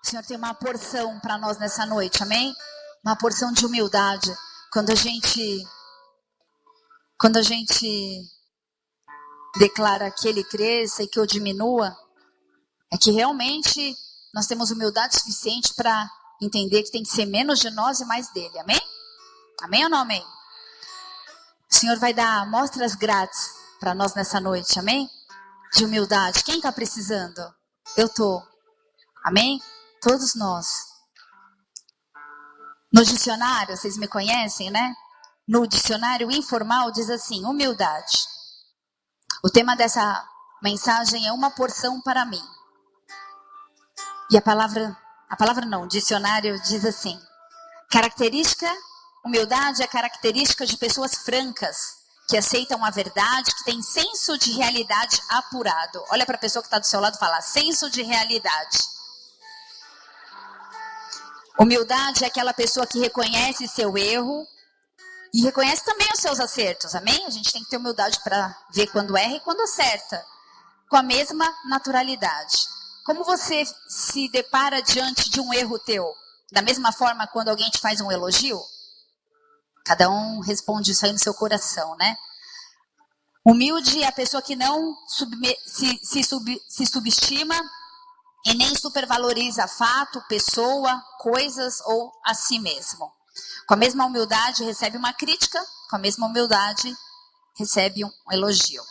O Senhor tem uma porção para nós nessa noite, amém? Uma porção de humildade. Quando a gente declara que Ele cresça e que eu diminua, é que realmente nós temos humildade suficiente para entender que tem que ser menos de nós e mais dele, amém? Amém ou não amém? O Senhor vai dar amostras grátis para nós nessa noite, amém? De humildade. Quem está precisando? Eu estou. Amém? Todos nós. No dicionário, vocês me conhecem, né? No dicionário informal diz assim, humildade. O tema dessa mensagem é uma porção para mim. E o dicionário diz assim, humildade é característica de pessoas francas, que aceitam a verdade, que têm senso de realidade apurado. Olha para a pessoa que está do seu lado e fala, senso de realidade. Humildade é aquela pessoa que reconhece seu erro e reconhece também os seus acertos, amém? A gente tem que ter humildade para ver quando erra e quando acerta, com a mesma naturalidade. Como você se depara diante de um erro teu? Da mesma forma quando alguém te faz um elogio? Cada um responde isso aí no seu coração, né? Humilde é a pessoa que não se subestima e nem supervaloriza fato, pessoa, coisas ou a si mesmo. Com a mesma humildade recebe uma crítica, com a mesma humildade recebe um elogio.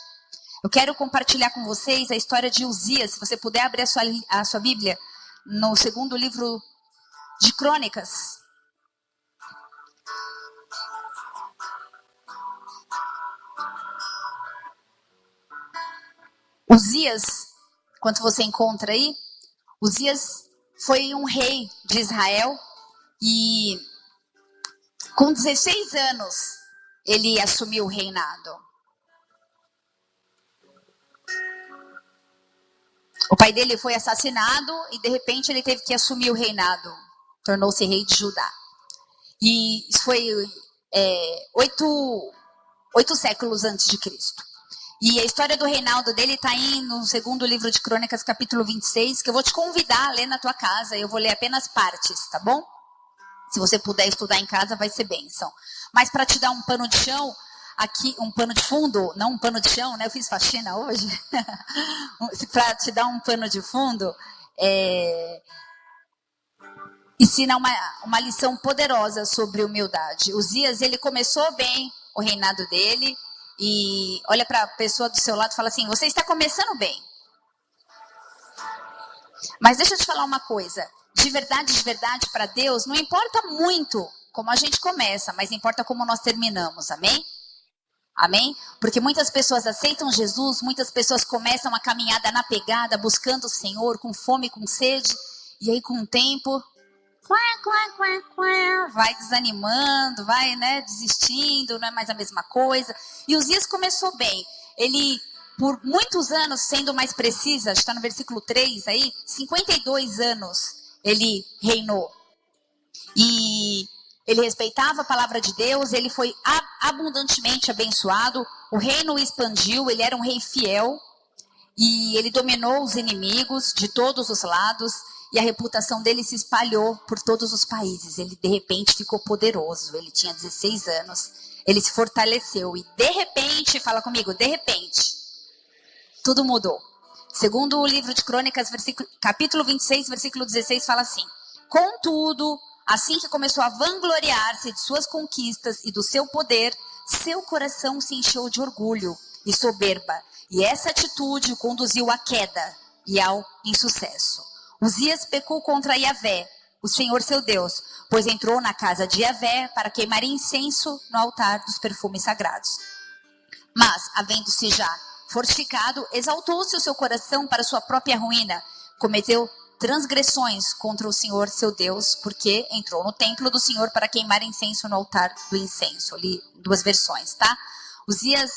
Eu quero compartilhar com vocês a história de Uzias. Se você puder abrir a sua Bíblia no segundo livro de Crônicas. Uzias, enquanto você encontra aí, Uzias foi um rei de Israel e com 16 anos ele assumiu o reinado. O pai dele foi assassinado e de repente ele teve que assumir o reinado. Tornou-se rei de Judá. E isso foi 8 séculos antes de Cristo. E a história do reinado dele está aí no segundo livro de Crônicas, capítulo 26, que eu vou te convidar a ler na tua casa. Eu vou ler apenas partes, tá bom? Se você puder estudar em casa, vai ser bênção. Mas para te dar um pano de chão, aqui, um pano de fundo, não um pano de chão, né? Eu fiz faxina hoje. Para te dar um pano de fundo, ensina uma lição poderosa sobre humildade. Uzias, ele começou bem o reinado dele. E olha para a pessoa do seu lado e fala assim, você está começando bem. Mas deixa eu te falar uma coisa. De verdade, para Deus, não importa muito como a gente começa, mas importa como nós terminamos, amém? Amém? Porque muitas pessoas aceitam Jesus, muitas pessoas começam a caminhada na pegada, buscando o Senhor, com fome, com sede. E aí com o tempo, vai desanimando, vai, né, desistindo, não é mais a mesma coisa. E Uzias começou bem. Ele, por muitos anos, sendo mais precisa, está no versículo 3 aí, 52 anos ele reinou. E ele respeitava a palavra de Deus, ele foi abundantemente abençoado, o reino expandiu, ele era um rei fiel. E ele dominou os inimigos de todos os lados. E a reputação dele se espalhou por todos os países. Ele, de repente, ficou poderoso. Ele tinha 16 anos. Ele se fortaleceu. E, de repente, fala comigo, de repente, tudo mudou. Segundo o livro de Crônicas, capítulo 26, versículo 16, fala assim. Contudo, assim que começou a vangloriar-se de suas conquistas e do seu poder, seu coração se encheu de orgulho e soberba. E essa atitude o conduziu à queda e ao insucesso. Uzias pecou contra Yahvé, o Senhor seu Deus, pois entrou na casa de Yahvé para queimar incenso no altar dos perfumes sagrados. Mas, havendo-se já fortificado, exaltou-se o seu coração para sua própria ruína, cometeu transgressões contra o Senhor seu Deus, porque entrou no templo do Senhor para queimar incenso no altar do incenso. Ali, 2 versões, tá? Uzias,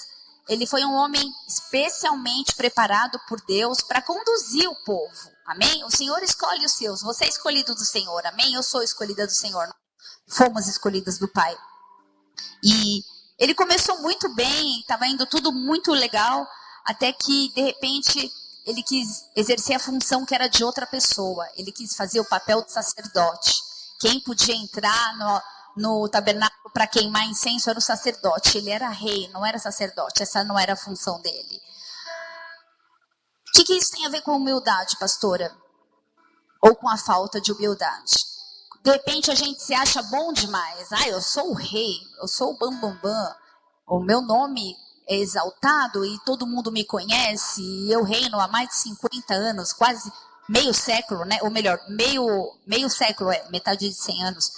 ele foi um homem especialmente preparado por Deus para conduzir o povo, amém? O Senhor escolhe os seus, você é escolhido do Senhor, amém? Eu sou escolhida do Senhor, fomos escolhidas do Pai. E ele começou muito bem, estava indo tudo muito legal, até que de repente ele quis exercer a função que era de outra pessoa. Ele quis fazer o papel de sacerdote. Quem podia entrar no tabernáculo para queimar incenso era o sacerdote. Ele era rei, não era sacerdote. Essa não era a função dele. O que isso tem a ver com humildade, pastora? Ou com a falta de humildade? De repente a gente se acha bom demais. Eu sou o rei, eu sou o bambambam. O meu nome é exaltado e todo mundo me conhece. E eu reino há mais de 50 anos, quase meio século, né? Ou melhor, meio século, metade de 100 anos.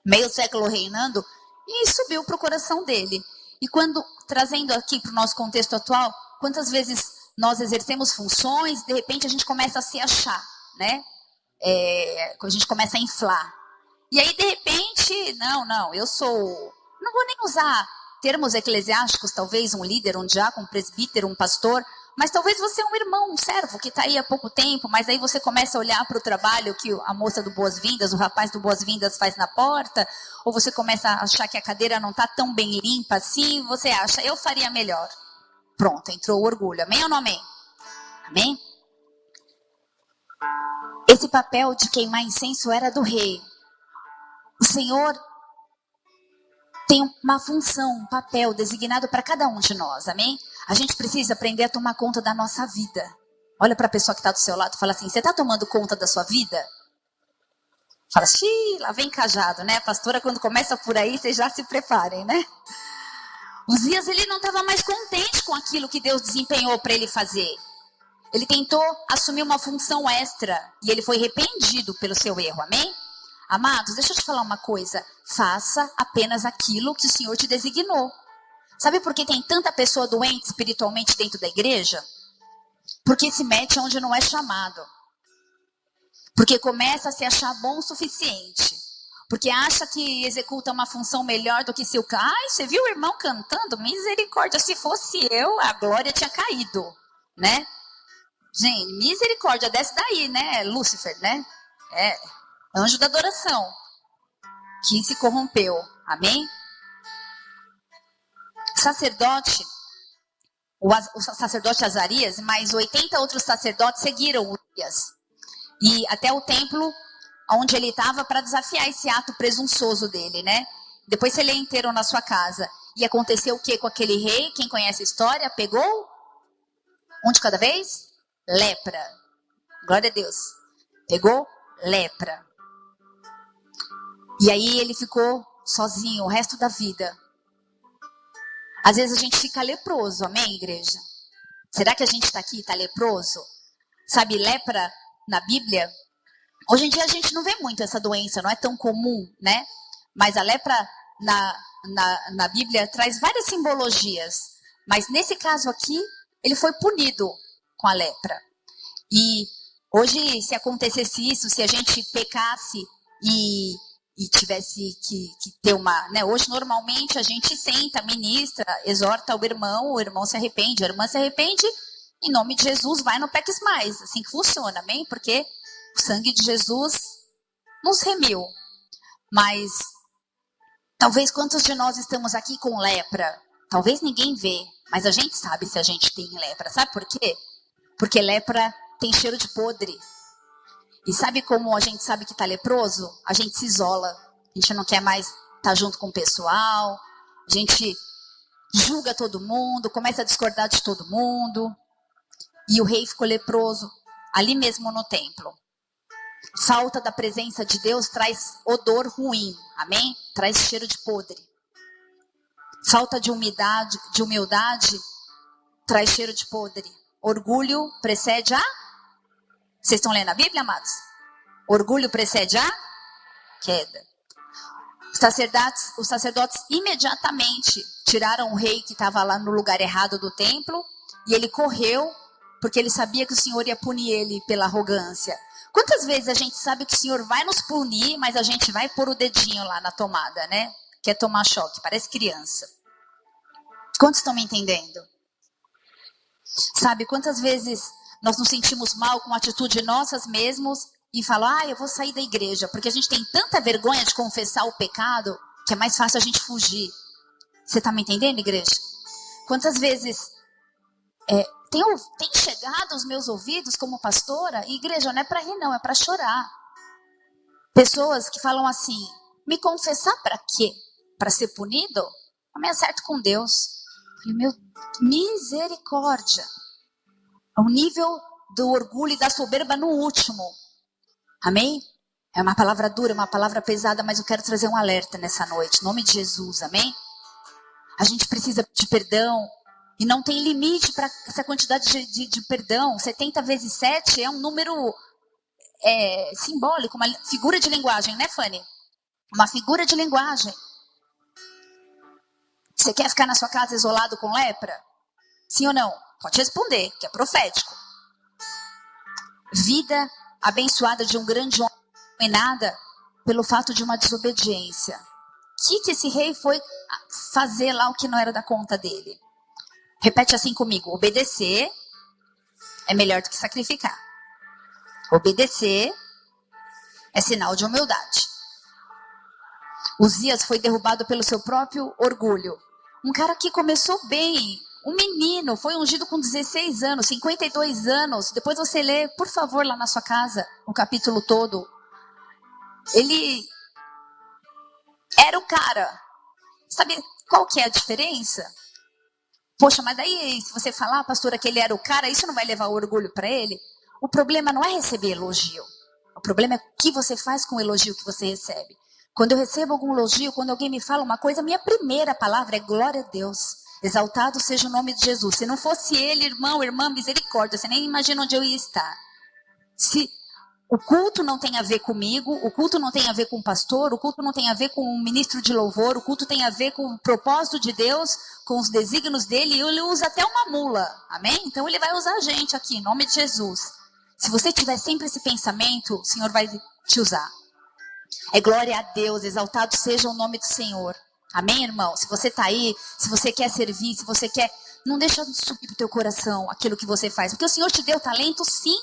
Meio século reinando. E subiu para o coração dele. E quando, trazendo aqui para o nosso contexto atual, quantas vezes nós exercemos funções, de repente a gente começa a se achar, né? A gente começa a inflar. E aí, de repente, eu sou... Não vou nem usar termos eclesiásticos, talvez um líder, um diácono, um presbítero, um pastor, mas talvez você é um irmão, um servo, que está aí há pouco tempo, mas aí você começa a olhar para o trabalho que a moça do Boas-Vindas, o rapaz do Boas-Vindas faz na porta, ou você começa a achar que a cadeira não está tão bem limpa assim, você acha, eu faria melhor. Pronto, entrou o orgulho. Amém ou não amém? Amém? Esse papel de queimar incenso era do rei. O Senhor tem uma função, um papel designado para cada um de nós, amém? A gente precisa aprender a tomar conta da nossa vida. Olha para a pessoa que está do seu lado e fala assim, você está tomando conta da sua vida? Fala, lá vem cajado, né? A pastora, quando começa por aí, vocês já se preparem, né? Uzias, ele não estava mais contente com aquilo que Deus desempenhou para ele fazer. Ele tentou assumir uma função extra e ele foi repreendido pelo seu erro, amém? Amados, deixa eu te falar uma coisa. Faça apenas aquilo que o Senhor te designou. Sabe por que tem tanta pessoa doente espiritualmente dentro da igreja? Porque se mete onde não é chamado. Porque começa a se achar bom o suficiente. Porque acha que executa uma função melhor do que seu... você viu o irmão cantando? Misericórdia, se fosse eu, a glória tinha caído, né? Gente, misericórdia, desce daí, né? Lúcifer, né? Anjo da adoração. Que se corrompeu, amém? Sacerdote, o sacerdote Azarias, mais 80 outros sacerdotes seguiram Uzias. E até o templo onde ele estava para desafiar esse ato presunçoso dele, né? Depois se ele enterou na sua casa. E aconteceu o que com aquele rei? Quem conhece a história? Pegou um de cada vez? Lepra. Glória a Deus. Pegou lepra. E aí ele ficou sozinho o resto da vida. Às vezes a gente fica leproso, amém, igreja? Será que a gente está aqui e está leproso? Sabe, lepra na Bíblia... Hoje em dia a gente não vê muito essa doença, não é tão comum, né? Mas a lepra na Bíblia traz várias simbologias. Mas nesse caso aqui, ele foi punido com a lepra. E hoje, se acontecesse isso, se a gente pecasse e tivesse que ter uma... né? Hoje, normalmente, a gente senta, ministra, exorta o irmão se arrepende, a irmã se arrepende, em nome de Jesus, vai, não peques mais. Assim que funciona, amém? Porque... o sangue de Jesus nos remiu. Mas, talvez quantos de nós estamos aqui com lepra? Talvez ninguém vê, mas a gente sabe se a gente tem lepra. Sabe por quê? Porque lepra tem cheiro de podre. E sabe como a gente sabe que está leproso? A gente se isola. A gente não quer mais estar junto com o pessoal. A gente julga todo mundo, começa a discordar de todo mundo. E o rei ficou leproso ali mesmo no templo. Falta da presença de Deus traz odor ruim, amém? Traz cheiro de podre. Falta de humildade traz cheiro de podre. Orgulho precede a... Vocês estão lendo a Bíblia, amados? Orgulho precede a queda. Os sacerdotes imediatamente tiraram o rei que estava lá no lugar errado do templo e ele correu porque ele sabia que o Senhor ia punir ele pela arrogância. Quantas vezes a gente sabe que o Senhor vai nos punir, mas a gente vai pôr o dedinho lá na tomada, né? Quer tomar choque, parece criança. Quantos estão me entendendo? Sabe, quantas vezes nós nos sentimos mal com a atitude nossas mesmos e falam, eu vou sair da igreja, porque a gente tem tanta vergonha de confessar o pecado que é mais fácil a gente fugir. Você está me entendendo, igreja? Quantas vezes tem chegado aos meus ouvidos como pastora, e igreja, não é para rir não, é para chorar. Pessoas que falam assim, me confessar para quê? Para ser punido? Eu me acerto com Deus. Eu falei, meu, misericórdia. O nível do orgulho e da soberba no último. Amém? É uma palavra dura, uma palavra pesada, mas eu quero trazer um alerta nessa noite. Em nome de Jesus, amém? A gente precisa de perdão. E não tem limite para essa quantidade de perdão. 70 vezes 7 é um número simbólico, uma figura de linguagem, né, Fanny? Uma figura de linguagem. Você quer ficar na sua casa isolado com lepra? Sim ou não? Pode responder, que é profético. Vida abençoada de um grande homem nada pelo fato de uma desobediência. O que esse rei foi fazer lá o que não era da conta dele? Repete assim comigo. Obedecer é melhor do que sacrificar. Obedecer é sinal de humildade. Uzias foi derrubado pelo seu próprio orgulho. Um cara que começou bem, um menino, foi ungido com 16 anos, 52 anos. Depois você lê, por favor, lá na sua casa, o capítulo todo. Ele era o cara. Sabe qual que é a diferença? Poxa, mas daí se você falar, pastora, que ele era o cara, isso não vai levar orgulho para ele? O problema não é receber elogio. O problema é o que você faz com o elogio que você recebe. Quando eu recebo algum elogio, quando alguém me fala uma coisa, minha primeira palavra é glória a Deus. Exaltado seja o nome de Jesus. Se não fosse ele, irmão, irmã, misericórdia, você nem imagina onde eu ia estar. Se o culto não tem a ver comigo, o culto não tem a ver com o pastor, o culto não tem a ver com o ministro de louvor, o culto tem a ver com o propósito de Deus, com os desígnios dele, e ele usa até uma mula, amém? Então ele vai usar a gente aqui, em nome de Jesus. Se você tiver sempre esse pensamento, o Senhor vai te usar. É glória a Deus, exaltado seja o nome do Senhor. Amém, irmão? Se você está aí, se você quer servir, se você quer, não deixa subir pro teu coração aquilo que você faz, porque o Senhor te deu talento, sim.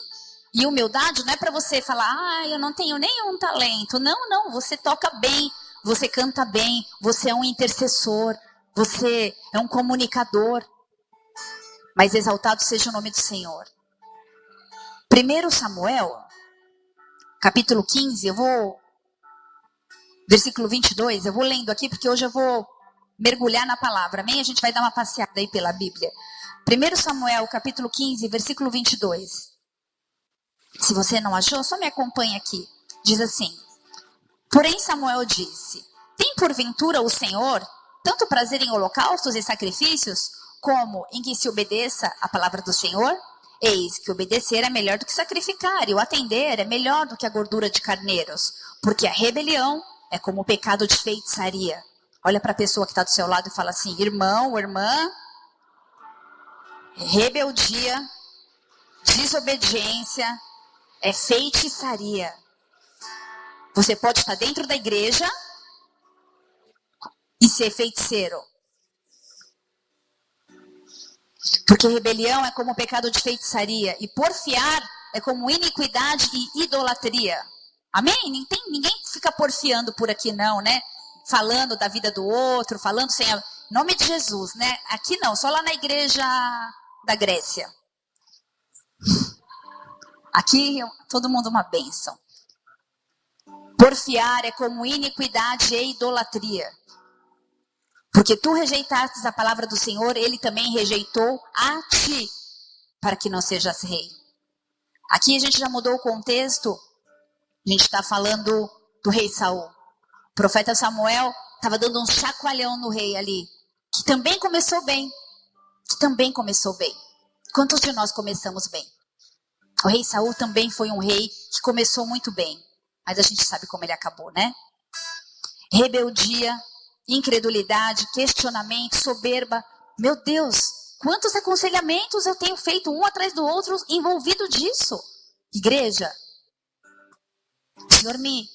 E humildade não é para você falar, eu não tenho nenhum talento. Não, você toca bem, você canta bem, você é um intercessor, você é um comunicador. Mas exaltado seja o nome do Senhor. 1 Samuel, capítulo 15, versículo 22, eu vou lendo aqui porque hoje eu vou mergulhar na palavra, amém? A gente vai dar uma passeada aí pela Bíblia. 1 Samuel, capítulo 15, versículo 22. Se você não achou, só me acompanha aqui. Diz assim: porém Samuel disse, tem porventura o Senhor tanto prazer em holocaustos e sacrifícios, como em que se obedeça a palavra do Senhor? Eis que obedecer é melhor do que sacrificar, e o atender é melhor do que a gordura de carneiros, porque a rebelião é como o pecado de feitiçaria. Olha para a pessoa que está do seu lado e fala assim, irmão, irmã, rebeldia, desobediência, é feitiçaria. Você pode estar dentro da igreja e ser feiticeiro. Porque rebelião é como o pecado de feitiçaria. E porfiar é como iniquidade e idolatria. Amém? Ninguém fica porfiando por aqui não, né? Falando da vida do outro, falando sem... Em nome de Jesus, né? Aqui não, só lá na igreja da Grécia. Aqui, todo mundo uma bênção. Porfiar é como iniquidade e idolatria. Porque tu rejeitastes a palavra do Senhor, ele também rejeitou a ti, para que não sejas rei. Aqui a gente já mudou o contexto. A gente está falando do rei Saul. O profeta Samuel estava dando um chacoalhão no rei ali, que também começou bem. Quantos de nós começamos bem? O rei Saul também foi um rei que começou muito bem. Mas a gente sabe como ele acabou, né? Rebeldia, incredulidade, questionamento, soberba. Meu Deus, quantos aconselhamentos eu tenho feito um atrás do outro envolvido disso? Igreja, o Senhor me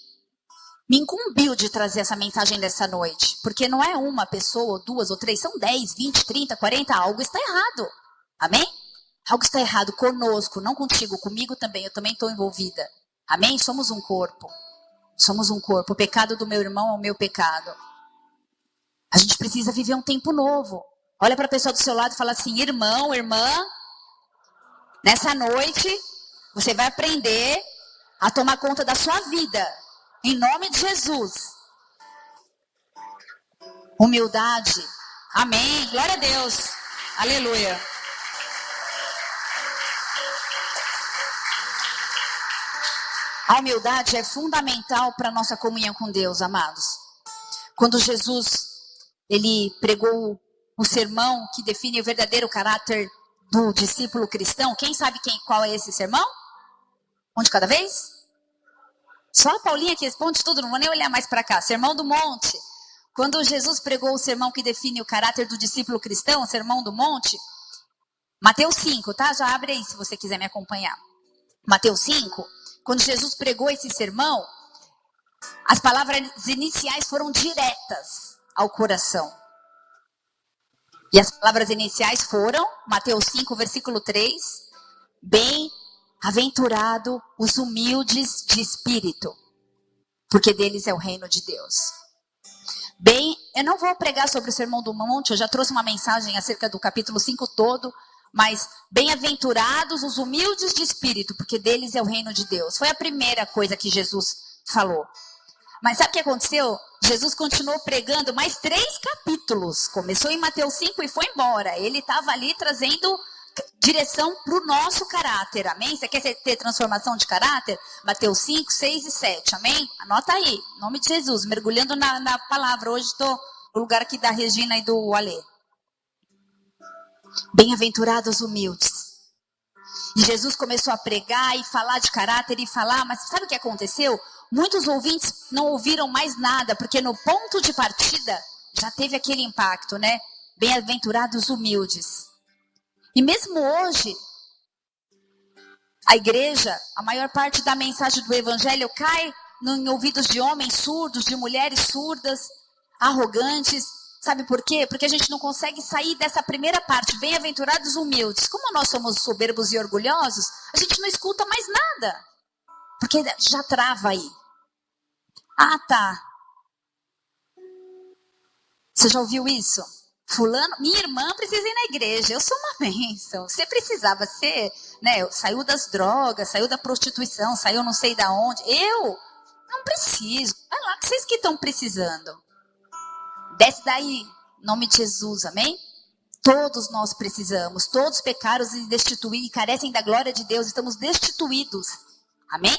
incumbiu de trazer essa mensagem dessa noite. Porque não é uma pessoa, ou duas, ou três, são 10, 20, 30, 40, algo está errado. Amém? Algo está errado conosco, não contigo, comigo também, eu também estou envolvida. Amém? Somos um corpo. O pecado do meu irmão é o meu pecado. A gente precisa viver um tempo novo. Olha para a pessoa do seu lado e fala assim, irmão, irmã, Nessa noite, você vai aprender a tomar conta da sua vida. Em nome de Jesus. Humildade. Amém. Glória a Deus. Aleluia. A humildade é fundamental para a nossa comunhão com Deus, amados. Quando Jesus, ele pregou o sermão que define o verdadeiro caráter do discípulo cristão, quem sabe qual é esse sermão? Um de cada vez? Só a Paulinha que responde tudo, não vou nem olhar mais para cá. Sermão do Monte. Quando Jesus pregou o sermão que define o caráter do discípulo cristão, o Sermão do Monte, Mateus 5, tá? Já abre aí se você quiser me acompanhar. Mateus 5, quando Jesus pregou esse sermão, as palavras iniciais foram diretas ao coração. E as palavras iniciais foram, Mateus 5, versículo 3, bem-aventurado os humildes de espírito, porque deles é o reino de Deus. Eu não vou pregar sobre o Sermão do Monte, eu já trouxe uma mensagem acerca do capítulo 5 todo, mas bem-aventurados os humildes de espírito, porque deles é o reino de Deus. Foi a primeira coisa que Jesus falou. Mas sabe o que aconteceu? Jesus continuou pregando mais 3 capítulos. Começou em Mateus 5 e foi embora. Ele estava ali trazendo direção para o nosso caráter, amém? Você quer ter transformação de caráter? Mateus 5, 6 e 7, amém? Anota aí, em nome de Jesus, mergulhando na palavra. Hoje estou no lugar aqui da Regina e do Alê. Bem-aventurados humildes. E Jesus começou a pregar e falar de caráter e falar, mas sabe o que aconteceu? Muitos ouvintes não ouviram mais nada, porque no ponto de partida já teve aquele impacto, né? Bem-aventurados humildes. E mesmo hoje, a igreja, a maior parte da mensagem do evangelho cai em ouvidos de homens surdos, de mulheres surdas, arrogantes. Sabe por quê? Porque a gente não consegue sair dessa primeira parte, bem-aventurados humildes. Como nós somos soberbos e orgulhosos, a gente não escuta mais nada. Porque já trava aí. Ah, tá. Você já ouviu isso? Fulano, minha irmã precisa ir na igreja, eu sou uma bênção. Você precisava ser, né? Saiu das drogas, saiu da prostituição, saiu não sei da onde. Eu não preciso. Vai lá, vocês que estão precisando. Desce daí, em nome de Jesus, amém? Todos nós precisamos, todos pecaram e destituídos, e carecem da glória de Deus, estamos destituídos, amém?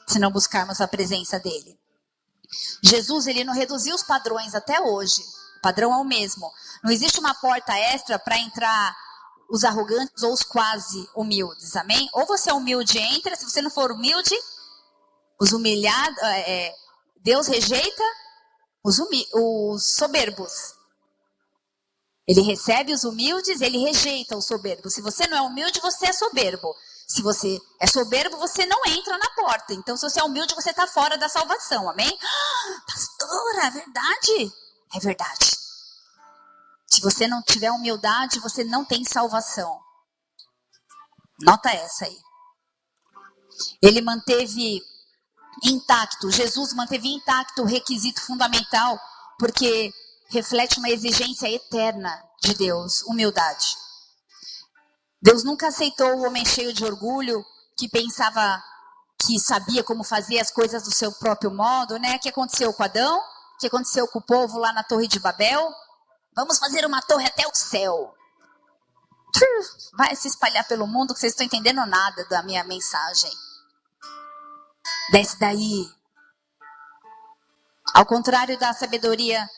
Se não buscarmos a presença dele. Jesus, ele não reduziu os padrões até hoje, o padrão é o mesmo. Não existe uma porta extra para entrar os arrogantes ou os quase humildes, amém? Ou você é humilde e entra, se você não for humilde, os humilhados, Deus rejeita os soberbos. Ele recebe os humildes, ele rejeita os soberbos. Se você não é humilde, você é soberbo. Se você é soberbo, você não entra na porta. Então, se você é humilde, você está fora da salvação, amém? Pastora, é verdade? É verdade. Se você não tiver humildade, você não tem salvação. Nota essa aí. Ele manteve intacto, Jesus manteve intacto o requisito fundamental, porque reflete uma exigência eterna de Deus, humildade. Deus nunca aceitou o homem cheio de orgulho, que pensava que sabia como fazer as coisas do seu próprio modo, né? O que aconteceu com Adão? O que aconteceu com o povo lá na Torre de Babel? Vamos fazer uma torre até o céu. Vai se espalhar pelo mundo que vocês estão entendendo nada da minha mensagem. Desce daí. Ao contrário da sabedoria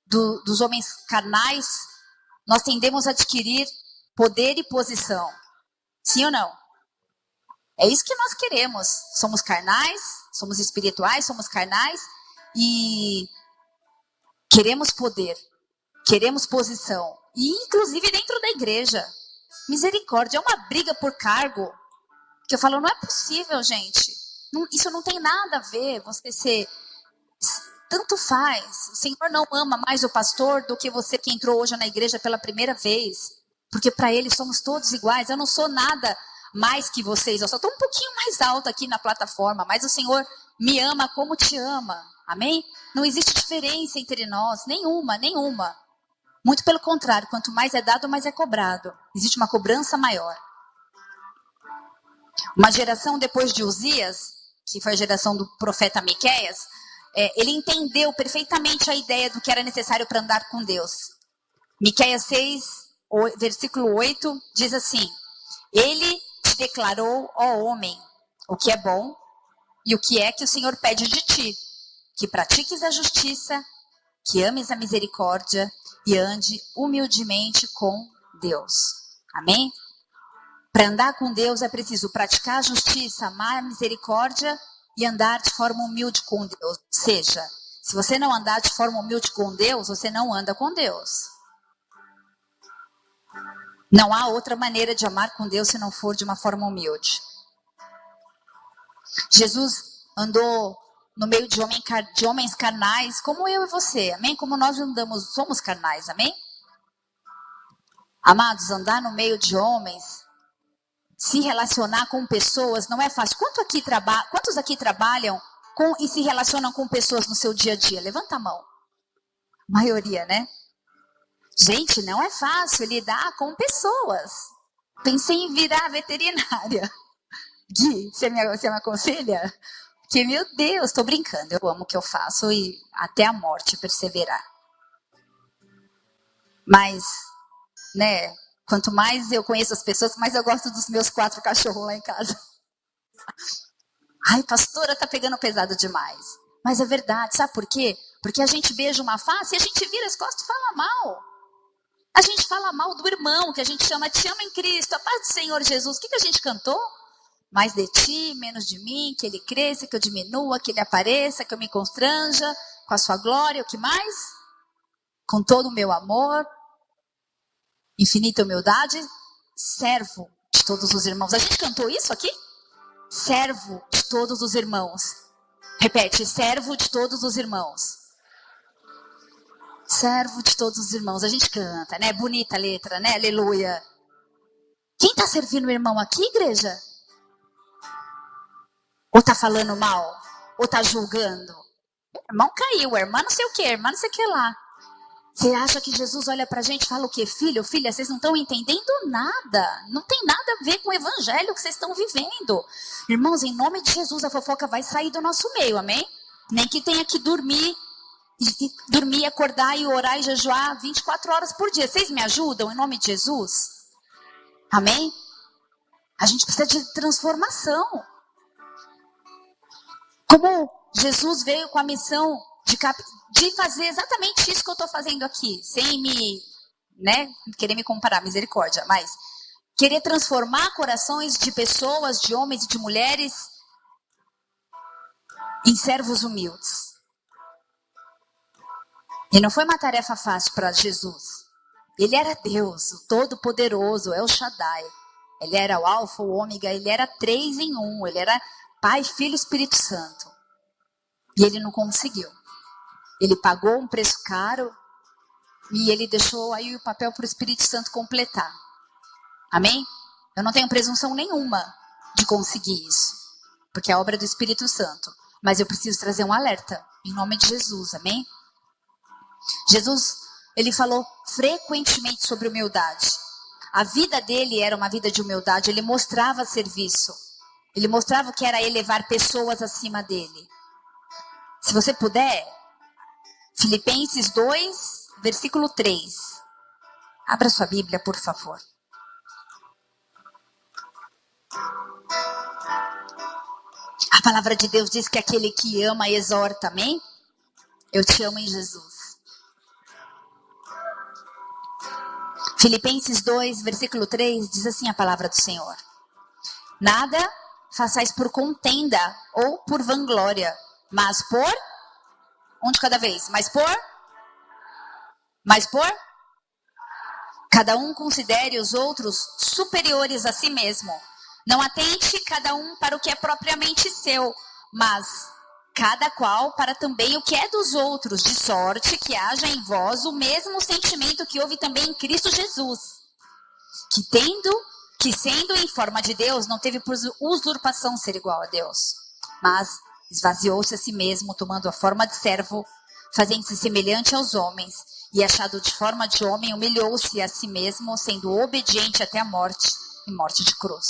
dos homens carnais, nós tendemos a adquirir poder e posição. Sim ou não? É isso que nós queremos. Somos carnais, somos espirituais, somos carnais e queremos poder, queremos posição. E inclusive dentro da igreja. Misericórdia, é uma briga por cargo. Que eu falo, não é possível, gente. Isso não tem nada a ver. Você ser... Tanto faz. O Senhor não ama mais o pastor do que você que entrou hoje na igreja pela primeira vez. Porque para Ele somos todos iguais. Eu não sou nada mais que vocês. Eu só estou um pouquinho mais alta aqui na plataforma. Mas o Senhor me ama como te ama. Amém? Não existe diferença entre nós. Nenhuma, nenhuma. Muito pelo contrário. Quanto mais é dado, mais é cobrado. Existe uma cobrança maior. Uma geração depois de Uzias, que foi a geração do profeta Miqueias, ele entendeu perfeitamente a ideia do que era necessário para andar com Deus. Miqueias 6, versículo 8, diz assim: Ele te declarou, ó homem, o que é bom e o que é que o Senhor pede de ti, que pratiques a justiça, que ames a misericórdia e ande humildemente com Deus. Amém? Para andar com Deus é preciso praticar a justiça, amar a misericórdia e andar de forma humilde com Deus. Ou seja, se você não andar de forma humilde com Deus, você não anda com Deus. Não há outra maneira de amar com Deus se não for de uma forma humilde. Jesus andou no meio de homens carnais, como eu e você, amém? Como nós andamos, somos carnais, amém? Amados, andar no meio de homens, se relacionar com pessoas não é fácil. Quantos aqui trabalham e se relacionam com pessoas no seu dia a dia? Levanta a mão. Maioria, né? Gente, não é fácil lidar com pessoas. Pensei em virar veterinária. Gui, você me aconselha? Porque, meu Deus, tô brincando. Eu amo o que eu faço e até a morte perseverar. Mas, né, quanto mais eu conheço as pessoas, mais eu gosto dos meus 4 cachorros lá em casa. Ai, pastora, tá pegando pesado demais. Mas é verdade, sabe por quê? Porque a gente beija uma face e a gente vira as costas e fala mal. A gente fala mal do irmão, que a gente chama, te amo em Cristo, a paz do Senhor Jesus. O que a gente cantou? Mais de ti, menos de mim, que ele cresça, que eu diminua, que ele apareça, que eu me constranja com a sua glória. O que mais? Com todo o meu amor, infinita humildade, servo de todos os irmãos. A gente cantou isso aqui? Servo de todos os irmãos. Repete, servo de todos os irmãos. Servo de todos os irmãos. A gente canta, né? Bonita a letra, né? Aleluia. Quem está servindo o irmão aqui, igreja? Ou está falando mal? Ou está julgando? O irmão caiu, a irmã não sei o que, a irmã não sei o que lá. Você acha que Jesus olha pra gente e fala o quê? Filho, filha, vocês não estão entendendo nada. Não tem nada a ver com o evangelho que vocês estão vivendo. Irmãos, em nome de Jesus, a fofoca vai sair do nosso meio, amém? Nem que tenha que dormir, acordar e orar e jejuar 24 horas por dia. Vocês me ajudam em nome de Jesus? Amém? A gente precisa de transformação. Como Jesus veio com a missão de fazer exatamente isso que eu estou fazendo aqui, sem querer me comparar, misericórdia, mas querer transformar corações de pessoas, de homens e de mulheres em servos humildes. E não foi uma tarefa fácil para Jesus. Ele era Deus, o Todo-Poderoso, El Shaddai. Ele era o Alfa, o Ômega, ele era 3 em 1, ele era Pai, Filho e Espírito Santo. E ele não conseguiu. Ele pagou um preço caro e ele deixou aí o papel para o Espírito Santo completar. Amém? Eu não tenho presunção nenhuma de conseguir isso, porque é a obra do Espírito Santo. Mas eu preciso trazer um alerta, em nome de Jesus, amém? Jesus, ele falou frequentemente sobre humildade. A vida dele era uma vida de humildade, ele mostrava serviço. Ele mostrava que era elevar pessoas acima dele. Se você puder, Filipenses 2, versículo 3. Abra sua Bíblia, por favor. A palavra de Deus diz que aquele que ama exorta, amém? Eu te amo em Jesus. Filipenses 2, versículo 3, diz assim a palavra do Senhor. Nada façais por contenda ou por vanglória, mas por... Um de cada vez. Mas por? Cada um considere os outros superiores a si mesmo. Não atente cada um para o que é propriamente seu, mas cada qual para também o que é dos outros, de sorte que haja em vós o mesmo sentimento que houve também em Cristo Jesus, que sendo em forma de Deus, não teve por usurpação ser igual a Deus, mas esvaziou-se a si mesmo, tomando a forma de servo, fazendo-se semelhante aos homens, e achado de forma de homem, humilhou-se a si mesmo, sendo obediente até a morte, e morte de cruz.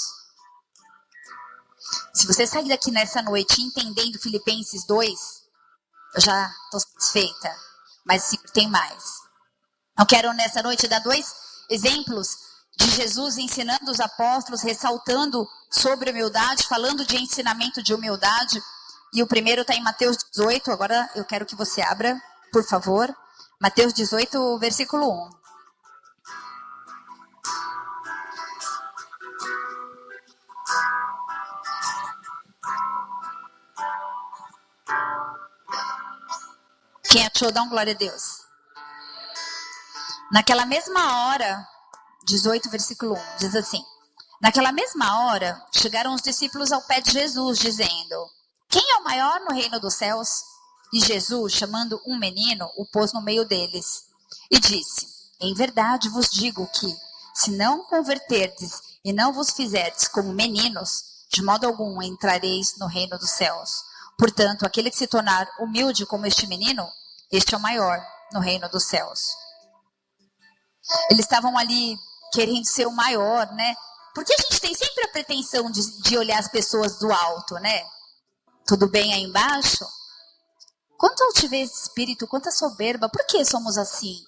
Se você sair daqui nessa noite entendendo Filipenses 2, eu já estou satisfeita. Mas tem mais. Eu quero nessa noite dar 2 exemplos de Jesus ensinando os apóstolos, ressaltando sobre humildade, falando de ensinamento de humildade. E o primeiro está em Mateus 18. Agora eu quero que você abra, por favor. Mateus 18, versículo 1. Quem achou, dá um glória a Deus. Naquela mesma hora, 18, versículo 1, diz assim: naquela mesma hora, chegaram os discípulos ao pé de Jesus, dizendo: quem é o maior no reino dos céus? E Jesus, chamando um menino, o pôs no meio deles, e disse: em verdade vos digo que, se não converterdes e não vos fizerdes como meninos, de modo algum entrareis no reino dos céus. Portanto, aquele que se tornar humilde como este menino, este é o maior no reino dos céus. Eles estavam ali querendo ser o maior, né? Porque a gente tem sempre a pretensão de olhar as pessoas do alto, né? Tudo bem aí embaixo? Quanto altivez de espírito, quanta soberba, por que somos assim?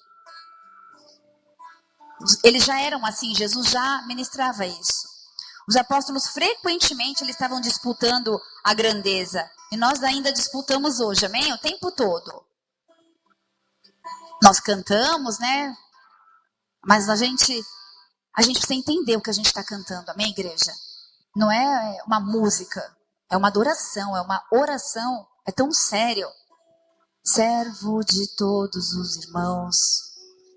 Eles já eram assim, Jesus já ministrava isso. Os apóstolos frequentemente eles estavam disputando a grandeza. E nós ainda disputamos hoje, amém? O tempo todo. Nós cantamos, né? Mas a gente precisa entender o que a gente está cantando, amém, igreja? Não é uma música, é uma adoração, é uma oração, é tão sério. Servo de todos os irmãos.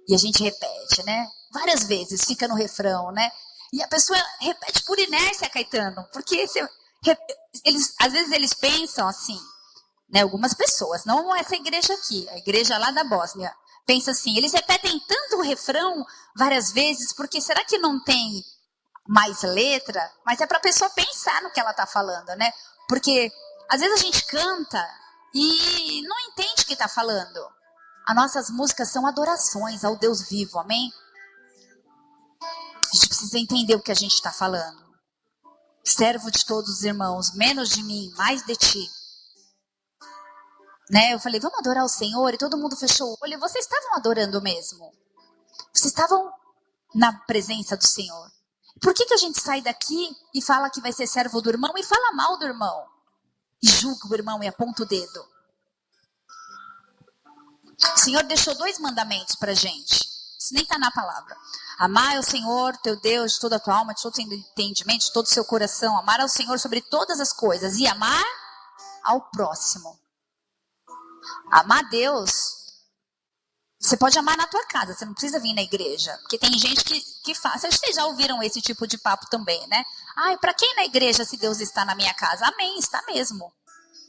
E a gente repete, né? Várias vezes, fica no refrão, né? E a pessoa repete por inércia, Caetano, porque às vezes eles pensam assim, né? Algumas pessoas, não essa igreja aqui, a igreja lá da Bósnia, pensa assim, eles repetem tanto o refrão várias vezes, porque será que não tem mais letra? Mas é para a pessoa pensar no que ela está falando, né? Porque às vezes a gente canta e não entende o que está falando. As nossas músicas são adorações ao Deus vivo, amém? A gente precisa entender o que a gente está falando. Servo de todos os irmãos, menos de mim, mais de ti. Né? Eu falei, vamos adorar o Senhor, e todo mundo fechou o olho, e vocês estavam adorando mesmo. Vocês estavam na presença do Senhor. Por que a gente sai daqui e fala que vai ser servo do irmão e fala mal do irmão? E julga o irmão e aponta o dedo. O Senhor deixou 2 mandamentos pra gente. Isso nem está na palavra. Amar ao Senhor, teu Deus, de toda a tua alma, de todo o seu entendimento, de todo o seu coração. Amar ao Senhor sobre todas as coisas. E amar ao próximo. Amar Deus, você pode amar na tua casa, você não precisa vir na igreja. Porque tem gente que faz. Vocês já ouviram esse tipo de papo também, né? Ai, para quem na igreja se Deus está na minha casa? Amém, está mesmo.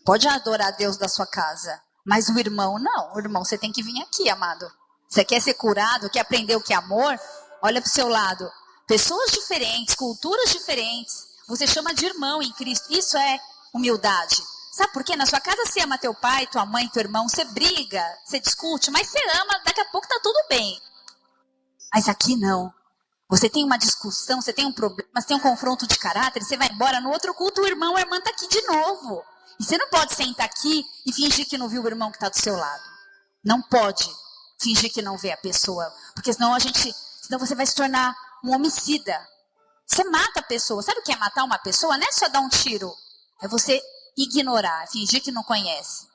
Pode adorar Deus da sua casa. Mas o irmão não. O irmão você tem que vir aqui, amado. Você quer ser curado, quer aprender o que é amor? Olha para o seu lado. Pessoas diferentes, culturas diferentes. Você chama de irmão em Cristo. Isso é humildade. Sabe por quê? Na sua casa você ama teu pai, tua mãe, teu irmão. Você briga, você discute, mas você ama. Daqui a pouco tá tudo bem. Mas aqui não. Você tem uma discussão, você tem um problema, você tem um confronto de caráter. Você vai embora no outro culto, o irmão, a irmã tá aqui de novo. E você não pode sentar aqui e fingir que não viu o irmão que está do seu lado. Não pode fingir que não vê a pessoa. Porque senão você vai se tornar um homicida. Você mata a pessoa. Sabe o que é matar uma pessoa? Não é só dar um tiro. É você ignorar, fingir que não conhece.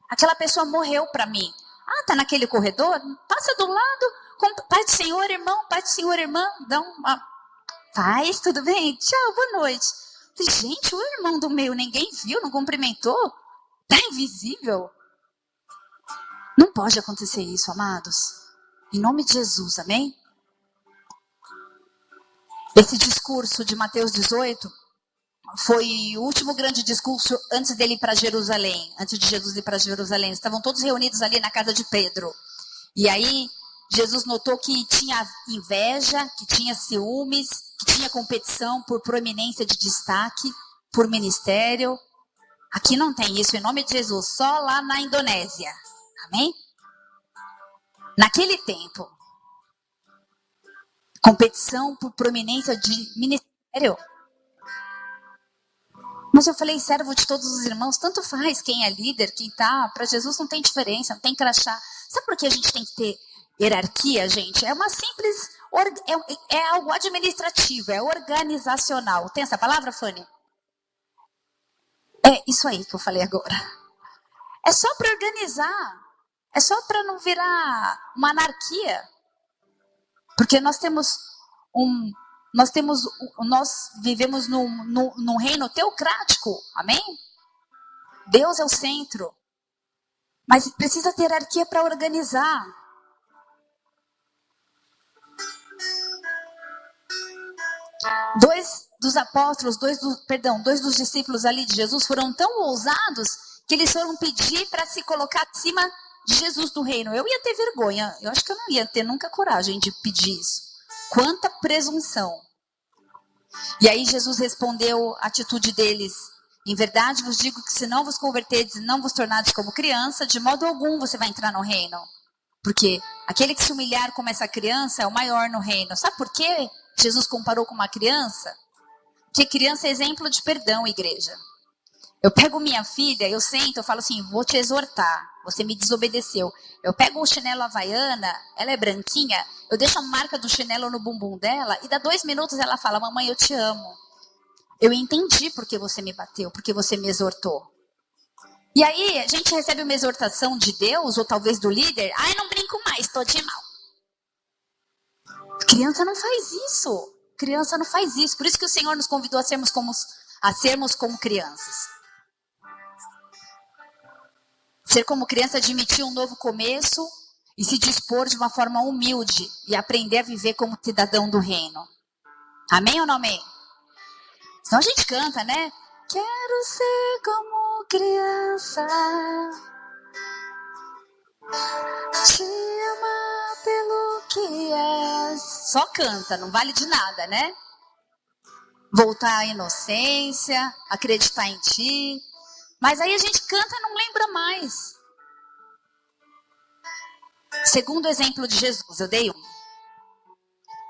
Aquela pessoa morreu para mim. Ah, tá naquele corredor? Passa do lado. Pai do Senhor, irmão. Pai do Senhor, irmã. Dá uma... Paz, tudo bem? Tchau, boa noite. Gente, o irmão do meio ninguém viu, não cumprimentou? Tá invisível? Não pode acontecer isso, amados. Em nome de Jesus, amém? Esse discurso de Mateus 18 foi o último grande discurso antes dele ir para Jerusalém. Antes de Jesus ir para Jerusalém. Estavam todos reunidos ali na casa de Pedro. E aí, Jesus notou que tinha inveja, que tinha ciúmes, que tinha competição por proeminência de destaque, por ministério. Aqui não tem isso, em nome de Jesus, só lá na Indonésia. Amém? Naquele tempo, competição por proeminência de ministério. Mas eu falei, servo de todos os irmãos, tanto faz quem é líder, quem tá. Para Jesus não tem diferença, não tem crachá. Sabe por que a gente tem que ter hierarquia, gente? É uma simples, é algo administrativo, é organizacional. Tem essa palavra, Fanny? É isso aí que eu falei agora. É só para organizar. É só para não virar uma anarquia. Porque nós vivemos num reino teocrático, amém? Deus é o centro. Mas precisa ter hierarquia para organizar. Dois dos discípulos ali de Jesus foram tão ousados que eles foram pedir para se colocar acima de Jesus do reino. Eu ia ter vergonha, eu acho que eu não ia ter nunca coragem de pedir isso. Quanta presunção. E aí Jesus respondeu a atitude deles: em verdade vos digo que se não vos converterdes e não vos tornardes como criança, de modo algum você vai entrar no reino. Porque aquele que se humilhar como essa criança é o maior no reino. Sabe por quê? Jesus comparou com uma criança? Porque criança é exemplo de perdão, igreja. Eu pego minha filha, eu sento, eu falo assim, vou te exortar, você me desobedeceu. Eu pego o chinelo havaiana, ela é branquinha, eu deixo a marca do chinelo no bumbum dela e dá 2 minutos ela fala, mamãe, eu te amo. Eu entendi porque você me bateu, porque você me exortou. E aí, a gente recebe uma exortação de Deus, ou talvez do líder, ai, não brinco mais, tô de mal. Criança não faz isso. Criança não faz isso. Por isso que o Senhor nos convidou a sermos como crianças. Ser como criança, admitir um novo começo e se dispor de uma forma humilde e aprender a viver como cidadão do reino. Amém ou não amém? Senão a gente canta, né? Quero ser como criança, te amar pelo que és. Só canta, não vale de nada, né? Voltar à inocência, acreditar em ti. Mas aí a gente canta e não lembra mais. Segundo exemplo de Jesus, eu dei um.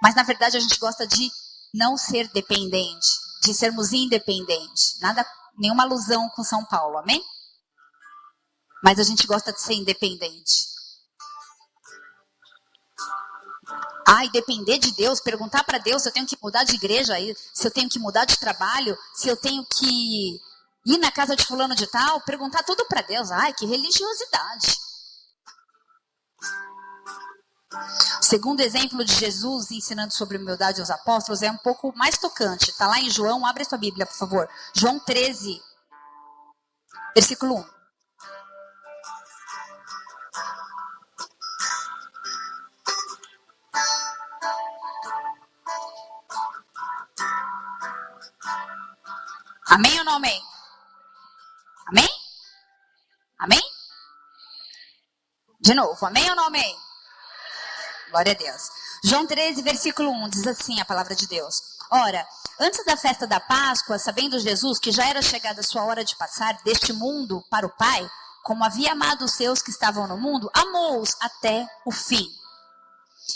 Mas na verdade a gente gosta de não ser dependente, de sermos independentes. Nenhuma alusão com São Paulo, amém? Mas a gente gosta de ser independente. E depender de Deus, perguntar para Deus se eu tenho que mudar de igreja, se eu tenho que mudar de trabalho, se eu tenho que ir na casa de fulano de tal, perguntar tudo para Deus. Ai, que religiosidade. O segundo exemplo de Jesus ensinando sobre humildade aos apóstolos é um pouco mais tocante. Está lá em João, abre sua Bíblia, por favor. João 13, versículo 1. Amém ou não amém? Amém? Amém? De novo, amém ou não amém? Glória a Deus. João 13, versículo 1, diz assim a palavra de Deus. Ora, antes da festa da Páscoa, sabendo Jesus que já era chegada a sua hora de passar deste mundo para o Pai, como havia amado os seus que estavam no mundo, amou-os até o fim.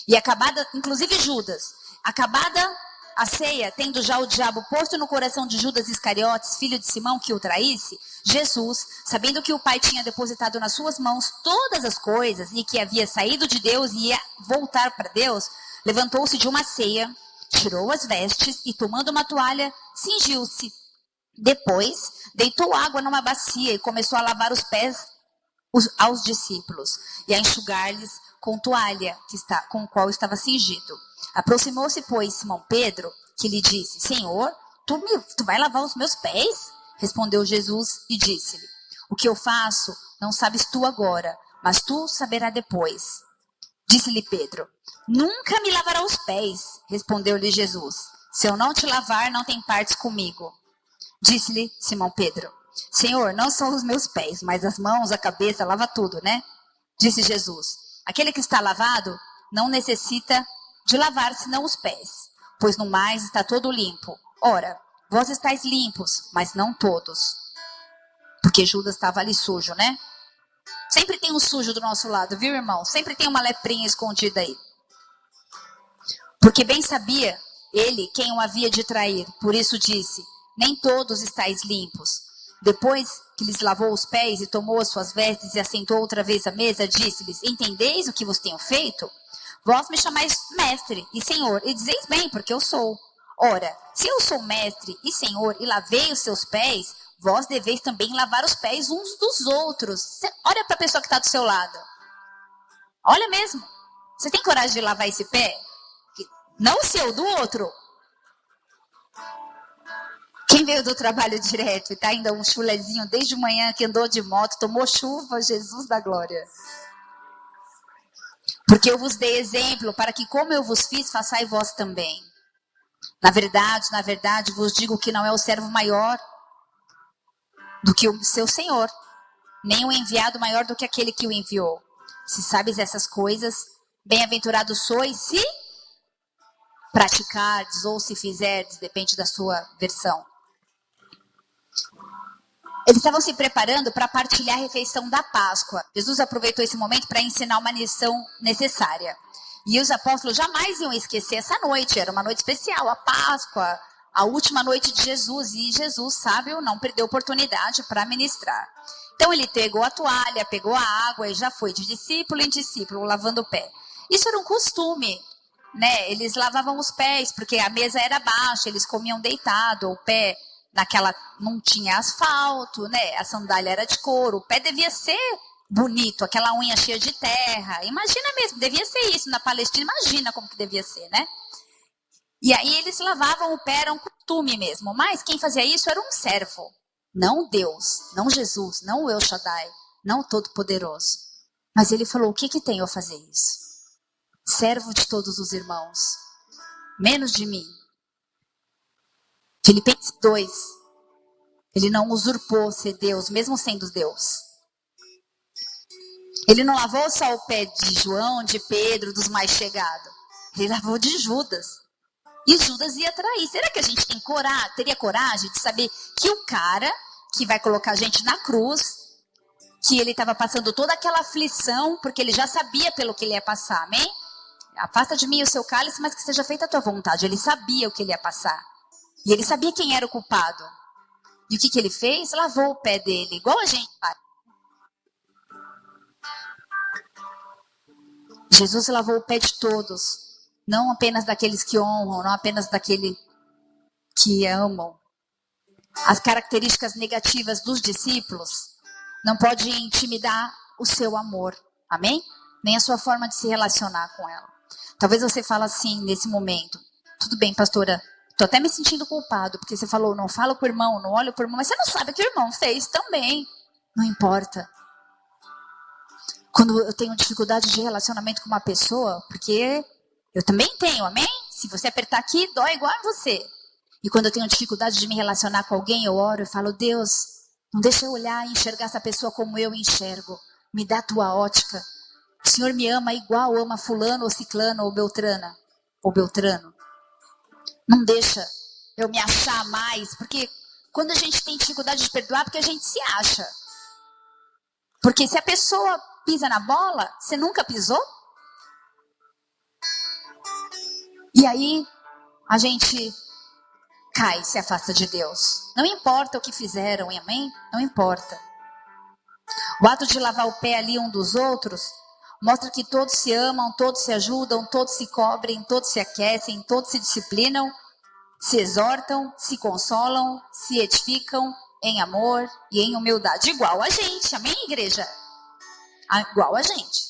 E acabada, inclusive Judas, acabada a ceia, tendo já o diabo posto no coração de Judas Iscariotes, filho de Simão, que o traísse, Jesus, sabendo que o Pai tinha depositado nas suas mãos todas as coisas e que havia saído de Deus e ia voltar para Deus, levantou-se de uma ceia, tirou as vestes e, tomando uma toalha, cingiu-se. Depois, deitou água numa bacia e começou a lavar os pés aos discípulos e a enxugar-lhes com toalha com o qual estava cingido. Aproximou-se, pois, Simão Pedro, que lhe disse, Senhor, tu vai lavar os meus pés? Respondeu Jesus e disse-lhe, o que eu faço não sabes tu agora, mas tu saberás depois. Disse-lhe Pedro, nunca me lavará os pés. Respondeu-lhe Jesus, se eu não te lavar, não tem partes comigo. Disse-lhe Simão Pedro, Senhor, não são os meus pés, mas as mãos, a cabeça, lava tudo, né? Disse Jesus, aquele que está lavado não necessita de lavar senão os pés, pois no mais está todo limpo. Ora, vós estáis limpos, mas não todos. Porque Judas estava ali sujo, né? Sempre tem um sujo do nosso lado, viu, irmão? Sempre tem uma leprinha escondida aí. Porque bem sabia ele quem o havia de trair. Por isso disse, nem todos estáis limpos. Depois que lhes lavou os pés e tomou as suas vestes e assentou outra vez à mesa, disse-lhes: entendeis o que vos tenho feito? Vós me chamais mestre e senhor, e dizeis bem, porque eu sou. Ora, se eu sou mestre e senhor e lavei os seus pés, vós deveis também lavar os pés uns dos outros. Olha para a pessoa que está do seu lado. Olha mesmo. Você tem coragem de lavar esse pé? Não o seu, do outro. Quem veio do trabalho direto e está ainda um chulezinho desde manhã, que andou de moto, tomou chuva, Jesus da glória. Porque eu vos dei exemplo, para que como eu vos fiz, façai vós também. Na verdade, vos digo que não é o servo maior do que o seu senhor, nem o enviado maior do que aquele que o enviou. Se sabes essas coisas, bem-aventurados sois se praticardes ou se fizerdes, depende da sua versão. Eles estavam se preparando para partilhar a refeição da Páscoa. Jesus aproveitou esse momento para ensinar uma lição necessária. E os apóstolos jamais iam esquecer essa noite. Era uma noite especial, a Páscoa, a última noite de Jesus. E Jesus, sábio, não perdeu oportunidade para ministrar. Então ele pegou a toalha, pegou a água e já foi de discípulo em discípulo, lavando o pé. Isso era um costume, né? Eles lavavam os pés, porque a mesa era baixa, eles comiam deitado, o pé não tinha asfalto, né? A sandália era de couro, o pé devia ser bonito, aquela unha cheia de terra. Imagina mesmo, devia ser isso na Palestina, imagina como que devia ser, né? E aí eles lavavam o pé, era um costume mesmo, mas quem fazia isso era um servo, não Deus, não Jesus, não o El Shaddai, não o Todo-Poderoso. Mas ele falou, o que tem eu fazer isso? Servo de todos os irmãos, menos de mim. Filipenses 2, ele não usurpou ser Deus, mesmo sendo Deus. Ele não lavou só o pé de João, de Pedro, dos mais chegados. Ele lavou de Judas. E Judas ia trair. Será que a gente teria coragem de saber que o cara que vai colocar a gente na cruz, que ele estava passando toda aquela aflição, porque ele já sabia pelo que ele ia passar, amém? Afasta de mim o seu cálice, mas que seja feita a tua vontade. Ele sabia o que ele ia passar. E ele sabia quem era o culpado. E o que ele fez? Lavou o pé dele, igual a gente faz. Jesus lavou o pé de todos. Não apenas daqueles que honram, não apenas daqueles que amam. As características negativas dos discípulos não pode intimidar o seu amor. Amém? Nem a sua forma de se relacionar com ela. Talvez você fale assim nesse momento. Tudo bem, pastora. Estou até me sentindo culpado, porque você falou, não falo com o irmão, não olho para o irmão, mas você não sabe o que o irmão fez também. Não importa. Quando eu tenho dificuldade de relacionamento com uma pessoa, porque eu também tenho, amém? Se você apertar aqui, dói igual a você. E quando eu tenho dificuldade de me relacionar com alguém, eu oro e falo, Deus, não deixa eu olhar e enxergar essa pessoa como eu enxergo. Me dá a tua ótica. O Senhor me ama igual ama fulano ou ciclano ou beltrana ou beltrano. Não deixa eu me achar mais, porque quando a gente tem dificuldade de perdoar, porque a gente se acha. Porque se a pessoa pisa na bola, você nunca pisou? E aí, a gente cai, se afasta de Deus. Não importa o que fizeram, amém? Não importa. O ato de lavar o pé ali um dos outros mostra que todos se amam, todos se ajudam, todos se cobrem, todos se aquecem, todos se disciplinam, se exortam, se consolam, se edificam em amor e em humildade. Igual a gente, amém, igreja? Igual a gente.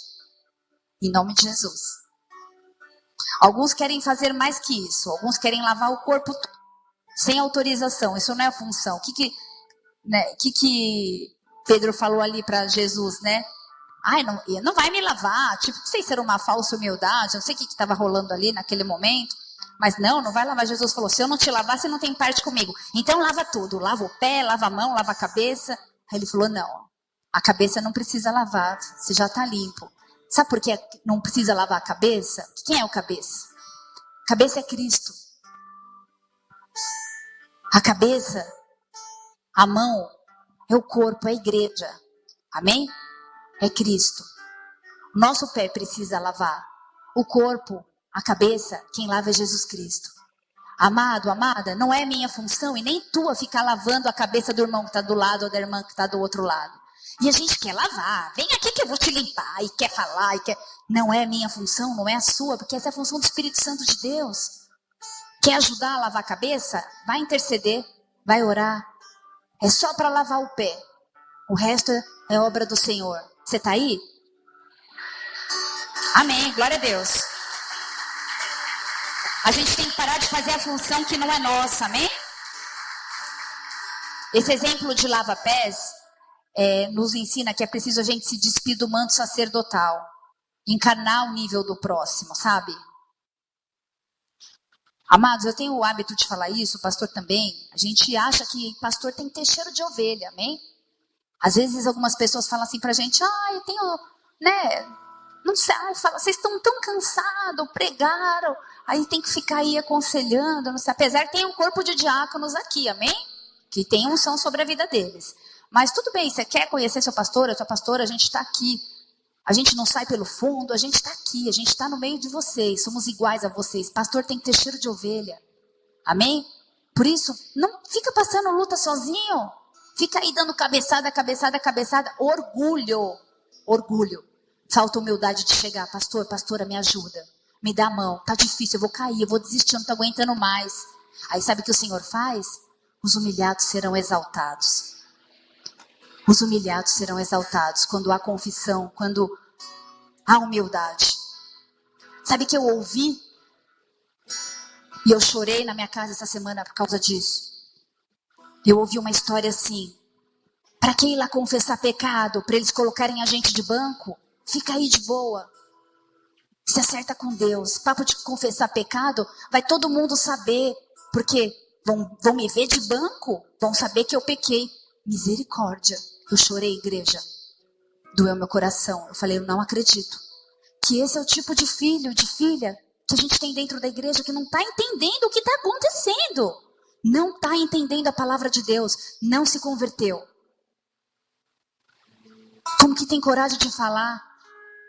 Em nome de Jesus. Alguns querem fazer mais que isso. Alguns querem lavar o corpo todo, sem autorização. Isso não é a função. O que Pedro falou ali para Jesus, né? Ai, não vai me lavar. Tipo, não sei se era uma falsa humildade. Não sei o que estava rolando ali naquele momento. Mas não vai lavar. Jesus falou, se eu não te lavar, você não tem parte comigo. Então lava tudo. Lava o pé, lava a mão, lava a cabeça. Aí ele falou, não. A cabeça não precisa lavar. Você já está limpo. Sabe por que não precisa lavar a cabeça? Quem é o cabeça? A cabeça é Cristo. A cabeça, a mão, é o corpo, é a igreja. Amém? É Cristo. Nosso pé precisa lavar. O corpo, a cabeça, quem lava é Jesus Cristo. Amado, amada, não é minha função e nem tua ficar lavando a cabeça do irmão que está do lado ou da irmã que está do outro lado. E a gente quer lavar, vem aqui que eu vou te limpar, e quer falar, e quer... Não é minha função, não é a sua, porque essa é a função do Espírito Santo de Deus. Quer ajudar a lavar a cabeça? Vai interceder, vai orar. É só para lavar o pé. O resto é obra do Senhor. Você está aí? Amém, glória a Deus. A gente tem que parar de fazer a função que não é nossa, amém? Esse exemplo de lava-pés nos ensina que é preciso a gente se despir do manto sacerdotal. Encarnar o nível do próximo, sabe? Amados, eu tenho o hábito de falar isso, o pastor também. A gente acha que pastor tem que ter cheiro de ovelha, amém? Às vezes algumas pessoas falam assim pra gente, eu tenho, não sei, fala, vocês estão tão cansados, pregaram, aí tem que ficar aí aconselhando, não sei. Apesar que tem um corpo de diáconos aqui, amém? Que tem unção sobre a vida deles. Mas tudo bem, você quer conhecer seu pastor, a sua pastora, a gente está aqui. A gente não sai pelo fundo, a gente está aqui, a gente está no meio de vocês, somos iguais a vocês. Pastor tem que ter cheiro de ovelha, amém? Por isso, não fica passando luta sozinho, fica aí dando cabeçada, cabeçada, cabeçada, orgulho. Falta humildade de chegar, pastora, me ajuda, me dá a mão, tá difícil, eu vou cair, eu vou desistir, eu não tô aguentando mais. Aí sabe o que o Senhor faz? Os humilhados serão exaltados. Os humilhados serão exaltados quando há confissão, quando há humildade. Sabe que eu ouvi? E eu chorei na minha casa essa semana por causa disso. Eu ouvi uma história assim. Para que ir lá confessar pecado? Para eles colocarem a gente de banco? Fica aí de boa. Se acerta com Deus. Papo de confessar pecado, vai todo mundo saber. Porque vão me ver de banco, vão saber que eu pequei. Misericórdia. Eu chorei, igreja. Doeu meu coração. Eu falei, eu não acredito. Que esse é o tipo de filho, de filha, que a gente tem dentro da igreja que não está entendendo o que está acontecendo. Não está entendendo a palavra de Deus. Não se converteu. Como que tem coragem de falar?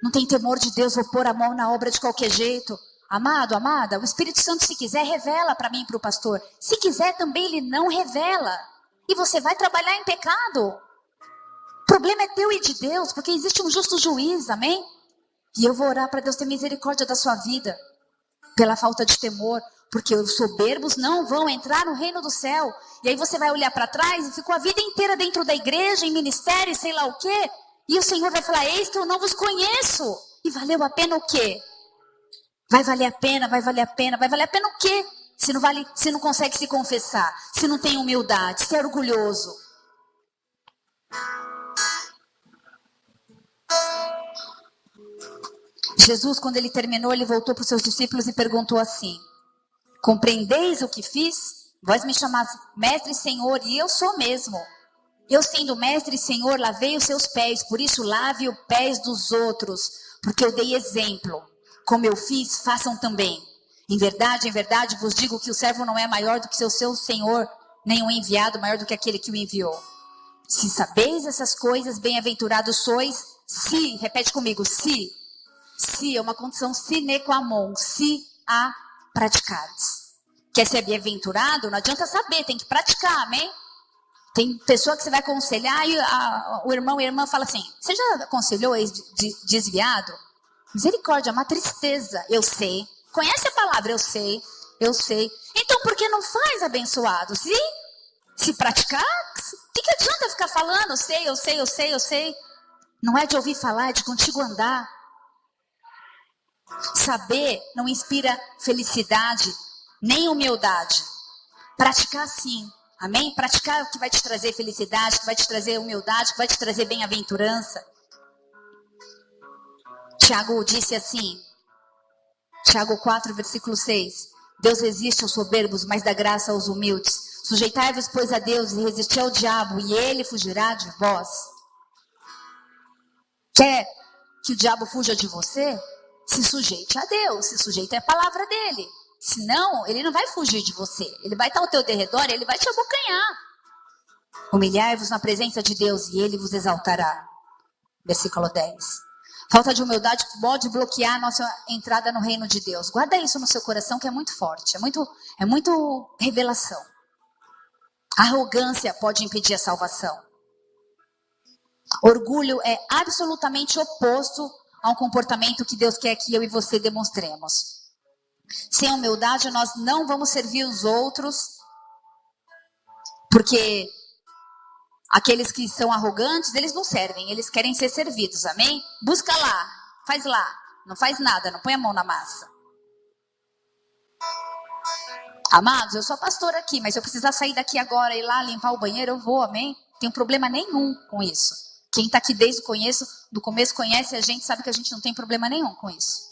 Não tem temor de Deus, vou pôr a mão na obra de qualquer jeito. Amado, amada, o Espírito Santo, se quiser, revela para mim e para o pastor. Se quiser, também ele não revela. E você vai trabalhar em pecado. O problema é teu e de Deus, porque existe um justo juiz, amém? E eu vou orar para Deus ter misericórdia da sua vida, pela falta de temor, porque os soberbos não vão entrar no reino do céu. E aí você vai olhar para trás e ficou a vida inteira dentro da igreja, em ministério, sei lá o quê, e o Senhor vai falar, eis que eu não vos conheço. E valeu a pena o quê? Vai valer a pena, vai valer a pena, vai valer a pena o quê? Se não consegue se confessar, se não tem humildade, se é orgulhoso. Jesus, quando ele terminou, ele voltou para os seus discípulos e perguntou assim, compreendeis o que fiz? Vós me chamais mestre e senhor, e eu sou mesmo. Eu sendo mestre e senhor, lavei os seus pés, por isso lave os pés dos outros, porque eu dei exemplo. Como eu fiz, façam também. Em verdade, vos digo que o servo não é maior do que seu senhor, nem o enviado maior do que aquele que o enviou. Se sabeis essas coisas, bem-aventurados sois, se, repete comigo, se é uma condição sine qua non, se a praticares. Quer ser bem-aventurado? Não adianta saber, tem que praticar, amém? Tem pessoa que você vai aconselhar e o irmão e a irmã fala assim, você já aconselhou desviado? Misericórdia, é uma tristeza, eu sei. Conhece a palavra, eu sei. Então por que não faz, abençoado? Se praticar, o que adianta ficar falando? Eu sei. Não é de ouvir falar, é de contigo andar. Saber não inspira felicidade, nem humildade. Praticar sim, amém? Praticar o que vai te trazer felicidade, que vai te trazer humildade, que vai te trazer bem-aventurança. Tiago disse assim, Tiago 4, versículo 6. Deus resiste aos soberbos, mas dá graça aos humildes. Sujeitai-vos, pois, a Deus e resisti ao diabo, e ele fugirá de vós. Quer que o diabo fuja de você? Se sujeite a Deus, se sujeite à palavra dele. Senão, ele não vai fugir de você. Ele vai estar ao teu derredor e ele vai te abocanhar. Humilhai-vos na presença de Deus e ele vos exaltará. Versículo 10. Falta de humildade pode bloquear a nossa entrada no reino de Deus. Guarda isso no seu coração, que é muito forte, é muito revelação. Arrogância pode impedir a salvação. Orgulho é absolutamente oposto a um comportamento que Deus quer que eu e você demonstremos. Sem humildade, nós não vamos servir os outros, porque aqueles que são arrogantes, eles não servem, eles querem ser servidos, amém? Busca lá, não faz nada, não põe a mão na massa. Amados, eu sou pastora aqui, mas se eu precisar sair daqui agora e ir lá limpar o banheiro, eu vou, amém? Não tenho problema nenhum com isso. Quem está aqui desde do começo conhece a gente, sabe que a gente não tem problema nenhum com isso.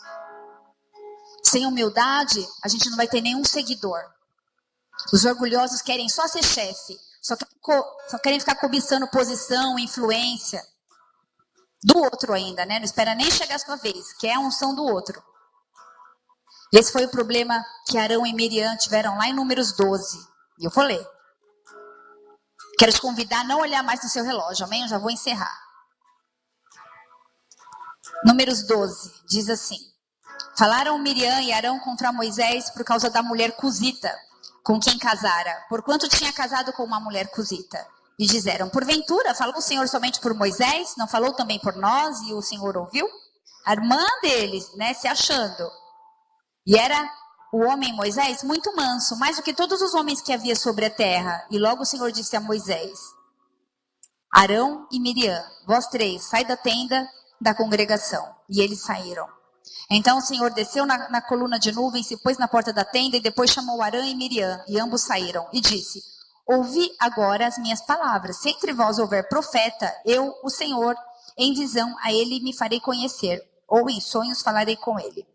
Sem humildade, a gente não vai ter nenhum seguidor. Os orgulhosos querem só ser chefe, só querem ficar cobiçando posição, influência do outro ainda, né? Não espera nem chegar a sua vez, quer a unção do outro. E esse foi o problema que Arão e Miriam tiveram lá em Números 12. E eu vou ler. Quero te convidar a não olhar mais no seu relógio, amém? Eu já vou encerrar. Números 12, diz assim: Falaram Miriam e Arão contra Moisés por causa da mulher cusita, com quem casara, porquanto tinha casado com uma mulher cusita. E disseram: porventura, falou o Senhor somente por Moisés? Não falou também por nós? E o Senhor ouviu? A irmã deles, né, se achando. E era o homem Moisés muito manso, mais do que todos os homens que havia sobre a terra. E logo o Senhor disse a Moisés: Arão e Miriam, vós três, sai da tenda da congregação. E eles saíram. Então o Senhor desceu na coluna de nuvem, se pôs na porta da tenda e depois chamou Arão e Miriam, e ambos saíram. E disse: ouvi agora as minhas palavras. Se entre vós houver profeta, eu, o Senhor, em visão a ele me farei conhecer, ou em sonhos falarei com ele.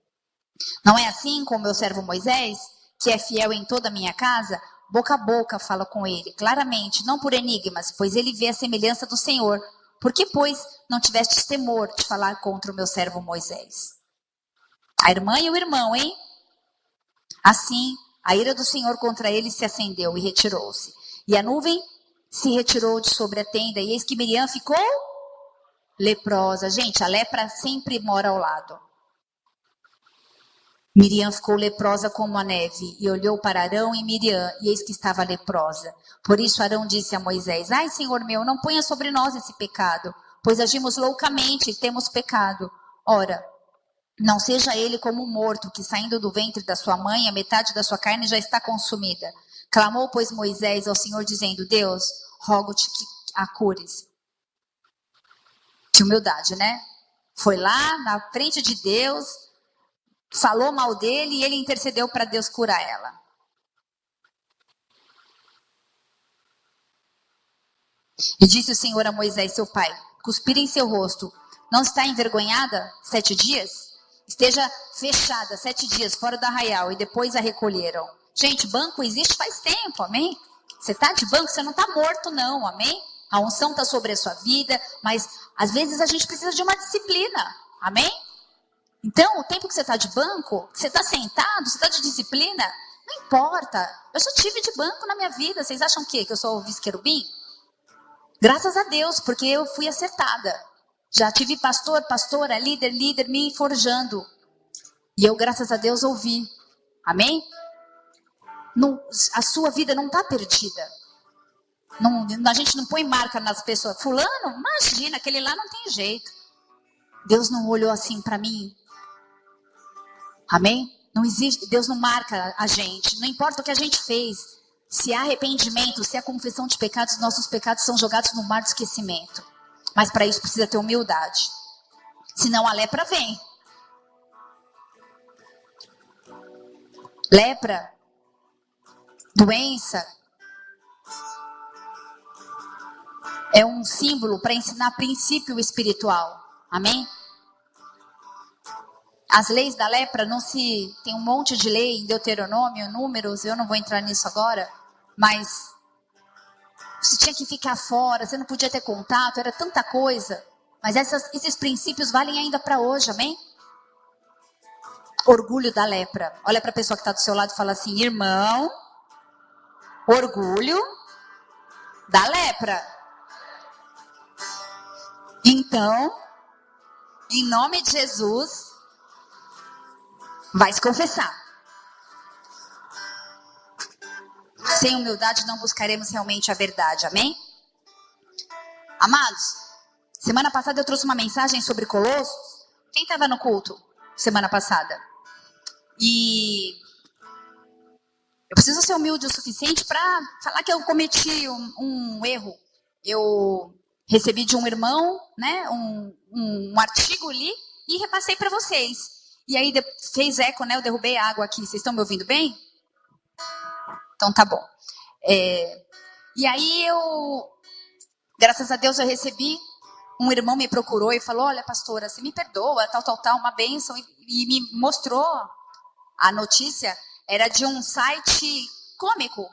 Não é assim com o meu servo Moisés, que é fiel em toda a minha casa? Boca a boca fala com ele, claramente, não por enigmas, pois ele vê a semelhança do Senhor. Por que, pois, não tivestes temor de falar contra o meu servo Moisés? A irmã e o irmão, hein? Assim, a ira do Senhor contra ele se acendeu e retirou-se. E a nuvem se retirou de sobre a tenda, e eis que Miriam ficou leprosa. Gente, a lepra sempre mora ao lado. Miriam ficou leprosa como a neve, e olhou para Arão e Miriam, e eis que estava leprosa. Por isso Arão disse a Moisés: ai, Senhor meu, não ponha sobre nós esse pecado, pois agimos loucamente e temos pecado. Ora, não seja ele como um morto, que saindo do ventre da sua mãe, a metade da sua carne já está consumida. Clamou, pois, Moisés ao Senhor, dizendo: Deus, rogo-te que a cures. Que humildade, né? Foi lá na frente de Deus, falou mal dele e ele intercedeu para Deus curar ela. E disse o Senhor a Moisés, seu pai: cuspir em seu rosto, não está envergonhada 7 dias? Esteja fechada 7 dias fora do arraial, e depois a recolheram. Gente, banco existe faz tempo, amém? Você está de banco, você não está morto não, amém? A unção está sobre a sua vida, mas às vezes a gente precisa de uma disciplina, amém? Então, o tempo que você está de banco, você está sentado, você está de disciplina, não importa. Eu já tive de banco na minha vida. Vocês acham o quê? Que eu sou o vice-querubim? Graças a Deus, porque eu fui acertada. Já tive pastor, pastora, líder me forjando. E eu, graças a Deus, ouvi. Amém? Não, a sua vida não está perdida. Não, a gente não põe marca nas pessoas. Fulano, imagina, aquele lá não tem jeito. Deus não olhou assim para mim. Amém? Não existe, Deus não marca a gente. Não importa o que a gente fez. Se há arrependimento, se há confissão de pecados, nossos pecados são jogados no mar do esquecimento. Mas para isso precisa ter humildade. Senão a lepra vem. Lepra, doença, é um símbolo para ensinar princípio espiritual. Amém? As leis da lepra não se... Tem um monte de lei em Deuteronômio, Números, eu não vou entrar nisso agora, mas você tinha que ficar fora, você não podia ter contato, era tanta coisa. Mas esses princípios valem ainda para hoje, amém? Orgulho da lepra. Olha para a pessoa que está do seu lado e fala assim: irmão, orgulho da lepra. Então, Em nome de Jesus, vai se confessar. Sem humildade não buscaremos realmente a verdade, amém? Amados, semana passada eu trouxe uma mensagem sobre Colossos. Quem estava no culto semana passada? E eu preciso ser humilde o suficiente para falar que eu cometi um erro. Eu recebi de um irmão, né, um artigo ali e repassei para vocês. E aí fez eco, né? Eu derrubei a água aqui. Vocês estão me ouvindo bem? Então tá bom. E aí graças a Deus eu recebi. Um irmão me procurou e falou: olha, pastora, você me perdoa, tal, uma bênção. E me mostrou a notícia. Era de um site cômico.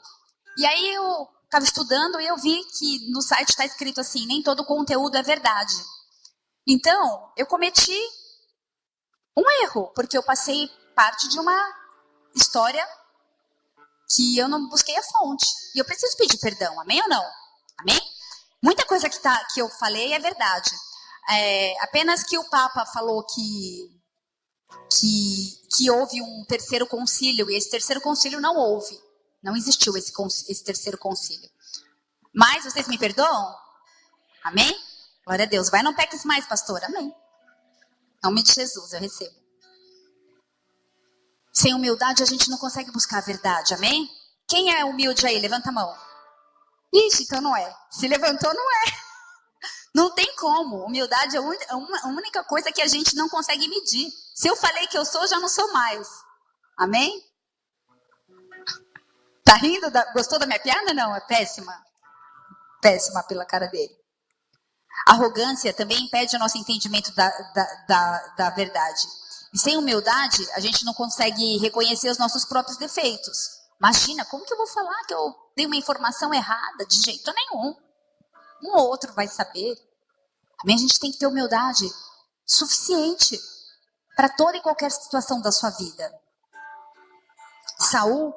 E aí eu estava estudando e eu vi que no site está escrito assim: nem todo conteúdo é verdade. Então, eu cometi um erro, porque eu passei parte de uma história que eu não busquei a fonte. E eu preciso pedir perdão, amém ou não? Amém? Muita coisa que eu falei é verdade. Apenas que o Papa falou que houve um terceiro concílio, e esse terceiro concílio não houve. Não existiu esse terceiro concílio. Mas vocês me perdoam? Amém? Glória a Deus. Vai, não peques mais, pastor. Amém. Em nome de Jesus, eu recebo. Sem humildade a gente não consegue buscar a verdade, amém? Quem é humilde aí? Levanta a mão. Ixi, então não é. Se levantou, não é. Não tem como. Humildade é a única coisa que a gente não consegue medir. Se eu falei que eu sou, já não sou mais. Amém? Tá rindo? Gostou da minha piada? Não, é péssima. Péssima pela cara dele. Arrogância também impede o nosso entendimento da verdade. E sem humildade, a gente não consegue reconhecer os nossos próprios defeitos. Imagina, como que eu vou falar que eu dei uma informação errada? De jeito nenhum. Um ou outro vai saber. A gente tem que ter humildade suficiente para toda e qualquer situação da sua vida. Saul,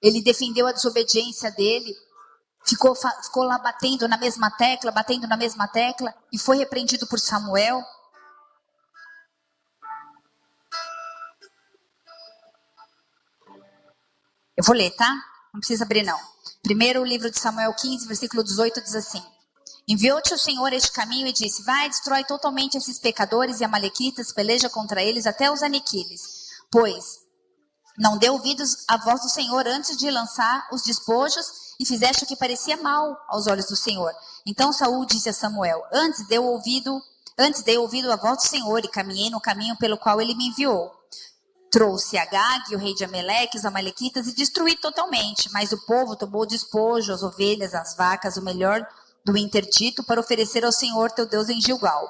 ele defendeu a desobediência dele, ficou lá batendo na mesma tecla, e foi repreendido por Samuel. Eu vou ler, tá? Não precisa abrir, não. Primeiro, o livro de Samuel 15, versículo 18, diz assim: enviou-te o Senhor este caminho e disse: vai, destrói totalmente esses pecadores e amalequitas, peleja contra eles até os aniquiles. Pois não deu ouvidos à voz do Senhor antes de lançar os despojos e fizeste o que parecia mal aos olhos do Senhor. Então Saul disse a Samuel: antes dei ouvido à voz do Senhor e caminhei no caminho pelo qual ele me enviou. Trouxe Agag, o rei de Amaleque, os amalequitas, e destruí totalmente. Mas o povo tomou o despojo, as ovelhas, as vacas, o melhor do interdito, para oferecer ao Senhor teu Deus em Gilgal.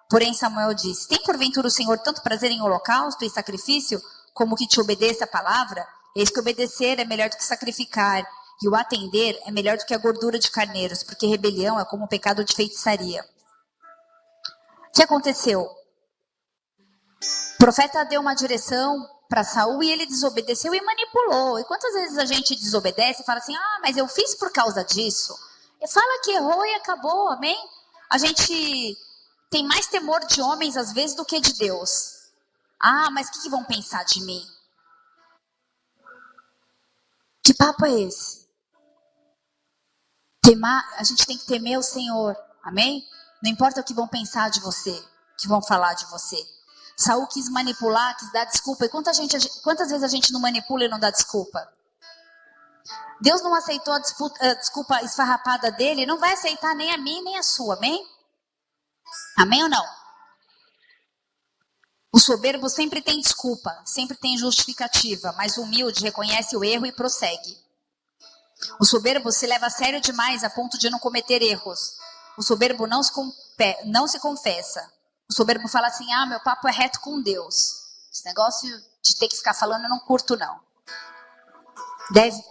Porém Samuel disse: tem porventura o Senhor tanto prazer em holocausto e sacrifício, como que te obedeça a palavra? Eis que obedecer é melhor do que sacrificar, e o atender é melhor do que a gordura de carneiros, porque rebelião é como o pecado de feitiçaria. O que aconteceu? O profeta deu uma direção para Saul e ele desobedeceu e manipulou. E quantas vezes a gente desobedece e fala assim: ah, mas eu fiz por causa disso. E fala que errou e acabou, amém? A gente tem mais temor de homens às vezes do que de Deus. Ah, mas o que vão pensar de mim? Que papo é esse? A gente tem que temer o Senhor, amém? Não importa o que vão pensar de você, o que vão falar de você. Saul quis manipular, quis dar desculpa. E quantas vezes a gente não manipula e não dá desculpa? Deus não aceitou a desculpa esfarrapada dele, não vai aceitar nem a mim, nem a sua, amém? Amém ou não? O soberbo sempre tem desculpa, sempre tem justificativa, mas o humilde reconhece o erro e prossegue. O soberbo se leva a sério demais a ponto de não cometer erros. O soberbo não se confessa. O soberbo fala assim: ah, meu papo é reto com Deus. Esse negócio de ter que ficar falando eu não curto, não.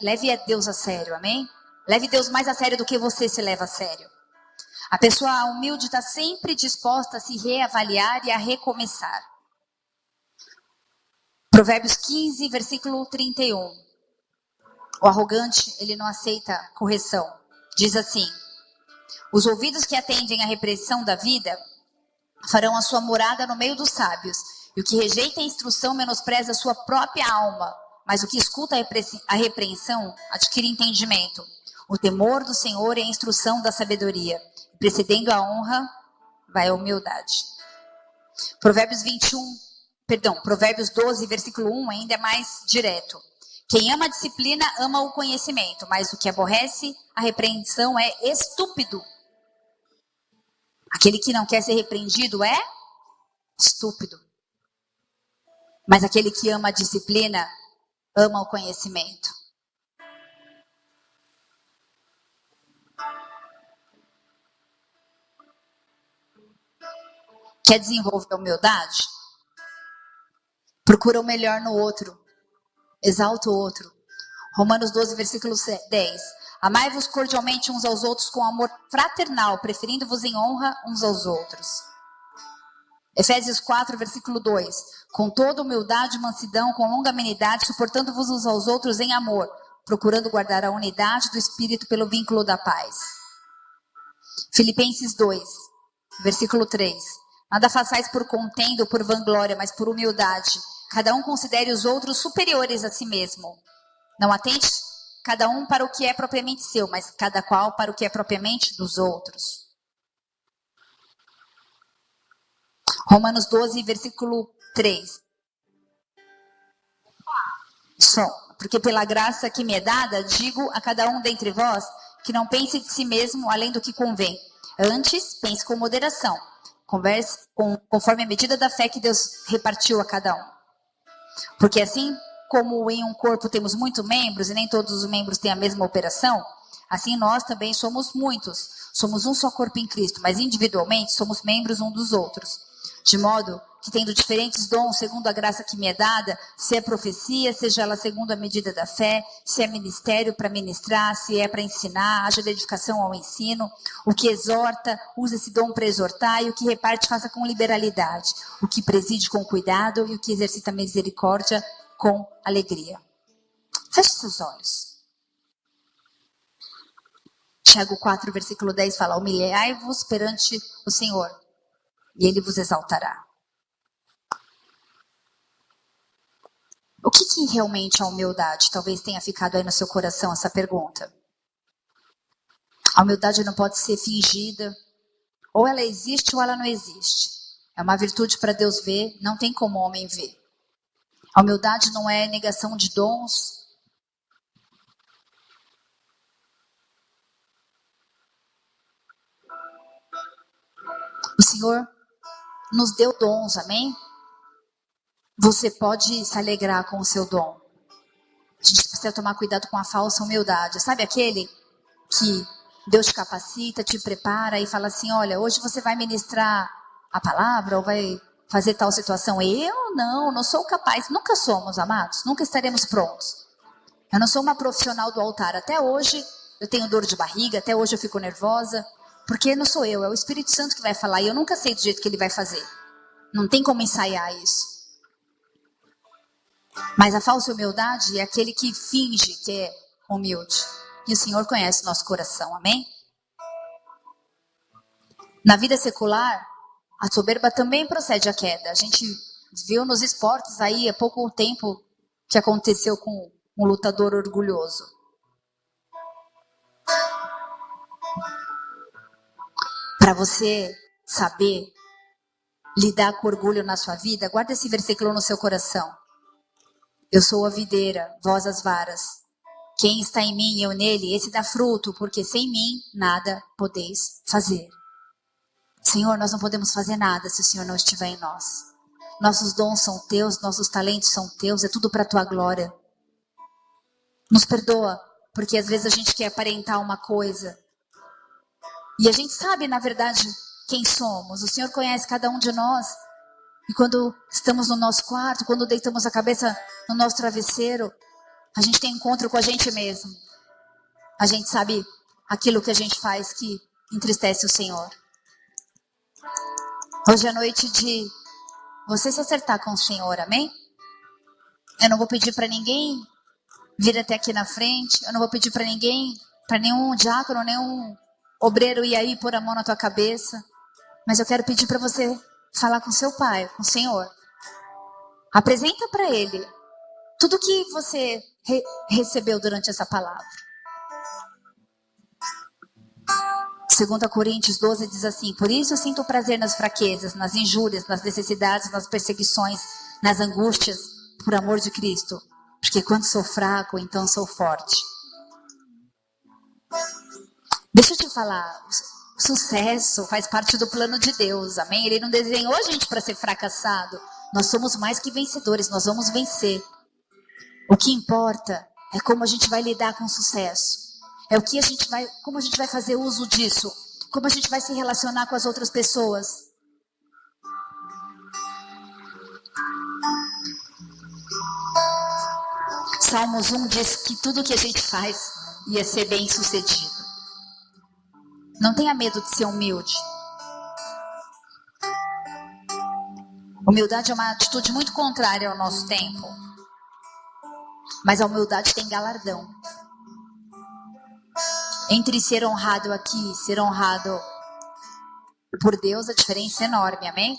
Leve a Deus a sério, amém? Leve Deus mais a sério do que você se leva a sério. A pessoa humilde está sempre disposta a se reavaliar e a recomeçar. Provérbios 15, versículo 31. O arrogante, ele não aceita correção. Diz assim: os ouvidos que atendem à repressão da vida farão a sua morada no meio dos sábios. E o que rejeita a instrução menospreza a sua própria alma. Mas o que escuta a repreensão adquire entendimento. O temor do Senhor é a instrução da sabedoria. Precedendo a honra, vai a humildade. Provérbios 12, versículo 1, ainda é mais direto. Quem ama a disciplina, ama o conhecimento. Mas o que aborrece a repreensão é estúpido. Aquele que não quer ser repreendido é estúpido. Mas aquele que ama a disciplina, ama o conhecimento. Quer desenvolver a humildade? Procura o melhor no outro. Exalta o outro. Romanos 12, versículo 10. Amai-vos cordialmente uns aos outros com amor fraternal, preferindo-vos em honra uns aos outros. Efésios 4, versículo 2. Com toda humildade e mansidão, com longanimidade, suportando-vos uns aos outros em amor, procurando guardar a unidade do Espírito pelo vínculo da paz. Filipenses 2, versículo 3. Nada façais por contenda ou por vanglória, mas por humildade. Cada um considere os outros superiores a si mesmo. Não atente cada um para o que é propriamente seu, mas cada qual para o que é propriamente dos outros. Romanos 12, versículo 3. Porque pela graça que me é dada, digo a cada um dentre vós, que não pense de si mesmo além do que convém. Antes, pense com moderação. Converse conforme a medida da fé que Deus repartiu a cada um. Porque assim como em um corpo temos muitos membros e nem todos os membros têm a mesma operação, assim nós também somos muitos. Somos um só corpo em Cristo, mas individualmente somos membros uns dos outros. De modo que, tendo diferentes dons segundo a graça que me é dada, se é profecia, seja ela segundo a medida da fé, se é ministério para ministrar, se é para ensinar, haja dedicação ao ensino, o que exorta, use esse dom para exortar, e o que reparte, faça com liberalidade, o que preside com cuidado e o que exercita misericórdia com alegria. Feche seus olhos. Tiago 4, versículo 10 fala: humilhai-vos perante o Senhor, e Ele vos exaltará. O que realmente é a humildade? Talvez tenha ficado aí no seu coração essa pergunta. A humildade não pode ser fingida. Ou ela existe ou ela não existe. É uma virtude para Deus ver, não tem como o homem ver. A humildade não é negação de dons. O Senhor nos deu dons, amém? Você pode se alegrar com o seu dom. A gente precisa tomar cuidado com a falsa humildade. Sabe aquele que Deus te capacita, te prepara e fala assim: olha, hoje você vai ministrar a palavra ou vai fazer tal situação. Eu não sou capaz. Nunca somos, amados. Nunca estaremos prontos. Eu não sou uma profissional do altar. Até hoje eu tenho dor de barriga, até hoje eu fico nervosa. Porque não sou eu, é o Espírito Santo que vai falar. E eu nunca sei do jeito que ele vai fazer. Não tem como ensaiar isso. Mas a falsa humildade é aquele que finge que é humilde. E o Senhor conhece nosso coração, amém? Na vida secular, a soberba também procede à queda. A gente viu nos esportes aí há pouco tempo que aconteceu com um lutador orgulhoso. Para você saber lidar com orgulho na sua vida, guarda esse versículo no seu coração. Eu sou a videira, vós as varas. Quem está em mim e eu nele, esse dá fruto, porque sem mim nada podeis fazer. Senhor, nós não podemos fazer nada se o Senhor não estiver em nós. Nossos dons são teus, nossos talentos são teus, é tudo para a tua glória. Nos perdoa, porque às vezes a gente quer aparentar uma coisa. E a gente sabe, na verdade, quem somos. O Senhor conhece cada um de nós. E quando estamos no nosso quarto, quando deitamos a cabeça no nosso travesseiro, a gente tem encontro com a gente mesmo. A gente sabe aquilo que a gente faz que entristece o Senhor. Hoje é noite de você se acertar com o Senhor, amém? Eu não vou pedir para ninguém vir até aqui na frente. Eu não vou pedir para ninguém, para nenhum diácono, nenhum obreiro ir aí pôr a mão na tua cabeça. Mas eu quero pedir para você falar com seu pai, com o Senhor. Apresenta para Ele tudo que você recebeu durante essa palavra. 2 Coríntios 12 diz assim: por isso eu sinto prazer nas fraquezas, nas injúrias, nas necessidades, nas perseguições, nas angústias, por amor de Cristo. Porque quando sou fraco, então sou forte. Deixa eu te falar, o sucesso faz parte do plano de Deus, amém? Ele não desenhou a gente para ser fracassado. Nós somos mais que vencedores, nós vamos vencer. O que importa é como a gente vai lidar com o sucesso. É como a gente vai fazer uso disso. Como a gente vai se relacionar com as outras pessoas. Salmos 1 diz que tudo que a gente faz ia ser bem sucedido. Não tenha medo de ser humilde. Humildade é uma atitude muito contrária ao nosso tempo. Mas a humildade tem galardão. Entre ser honrado aqui e ser honrado por Deus, a diferença é enorme, amém?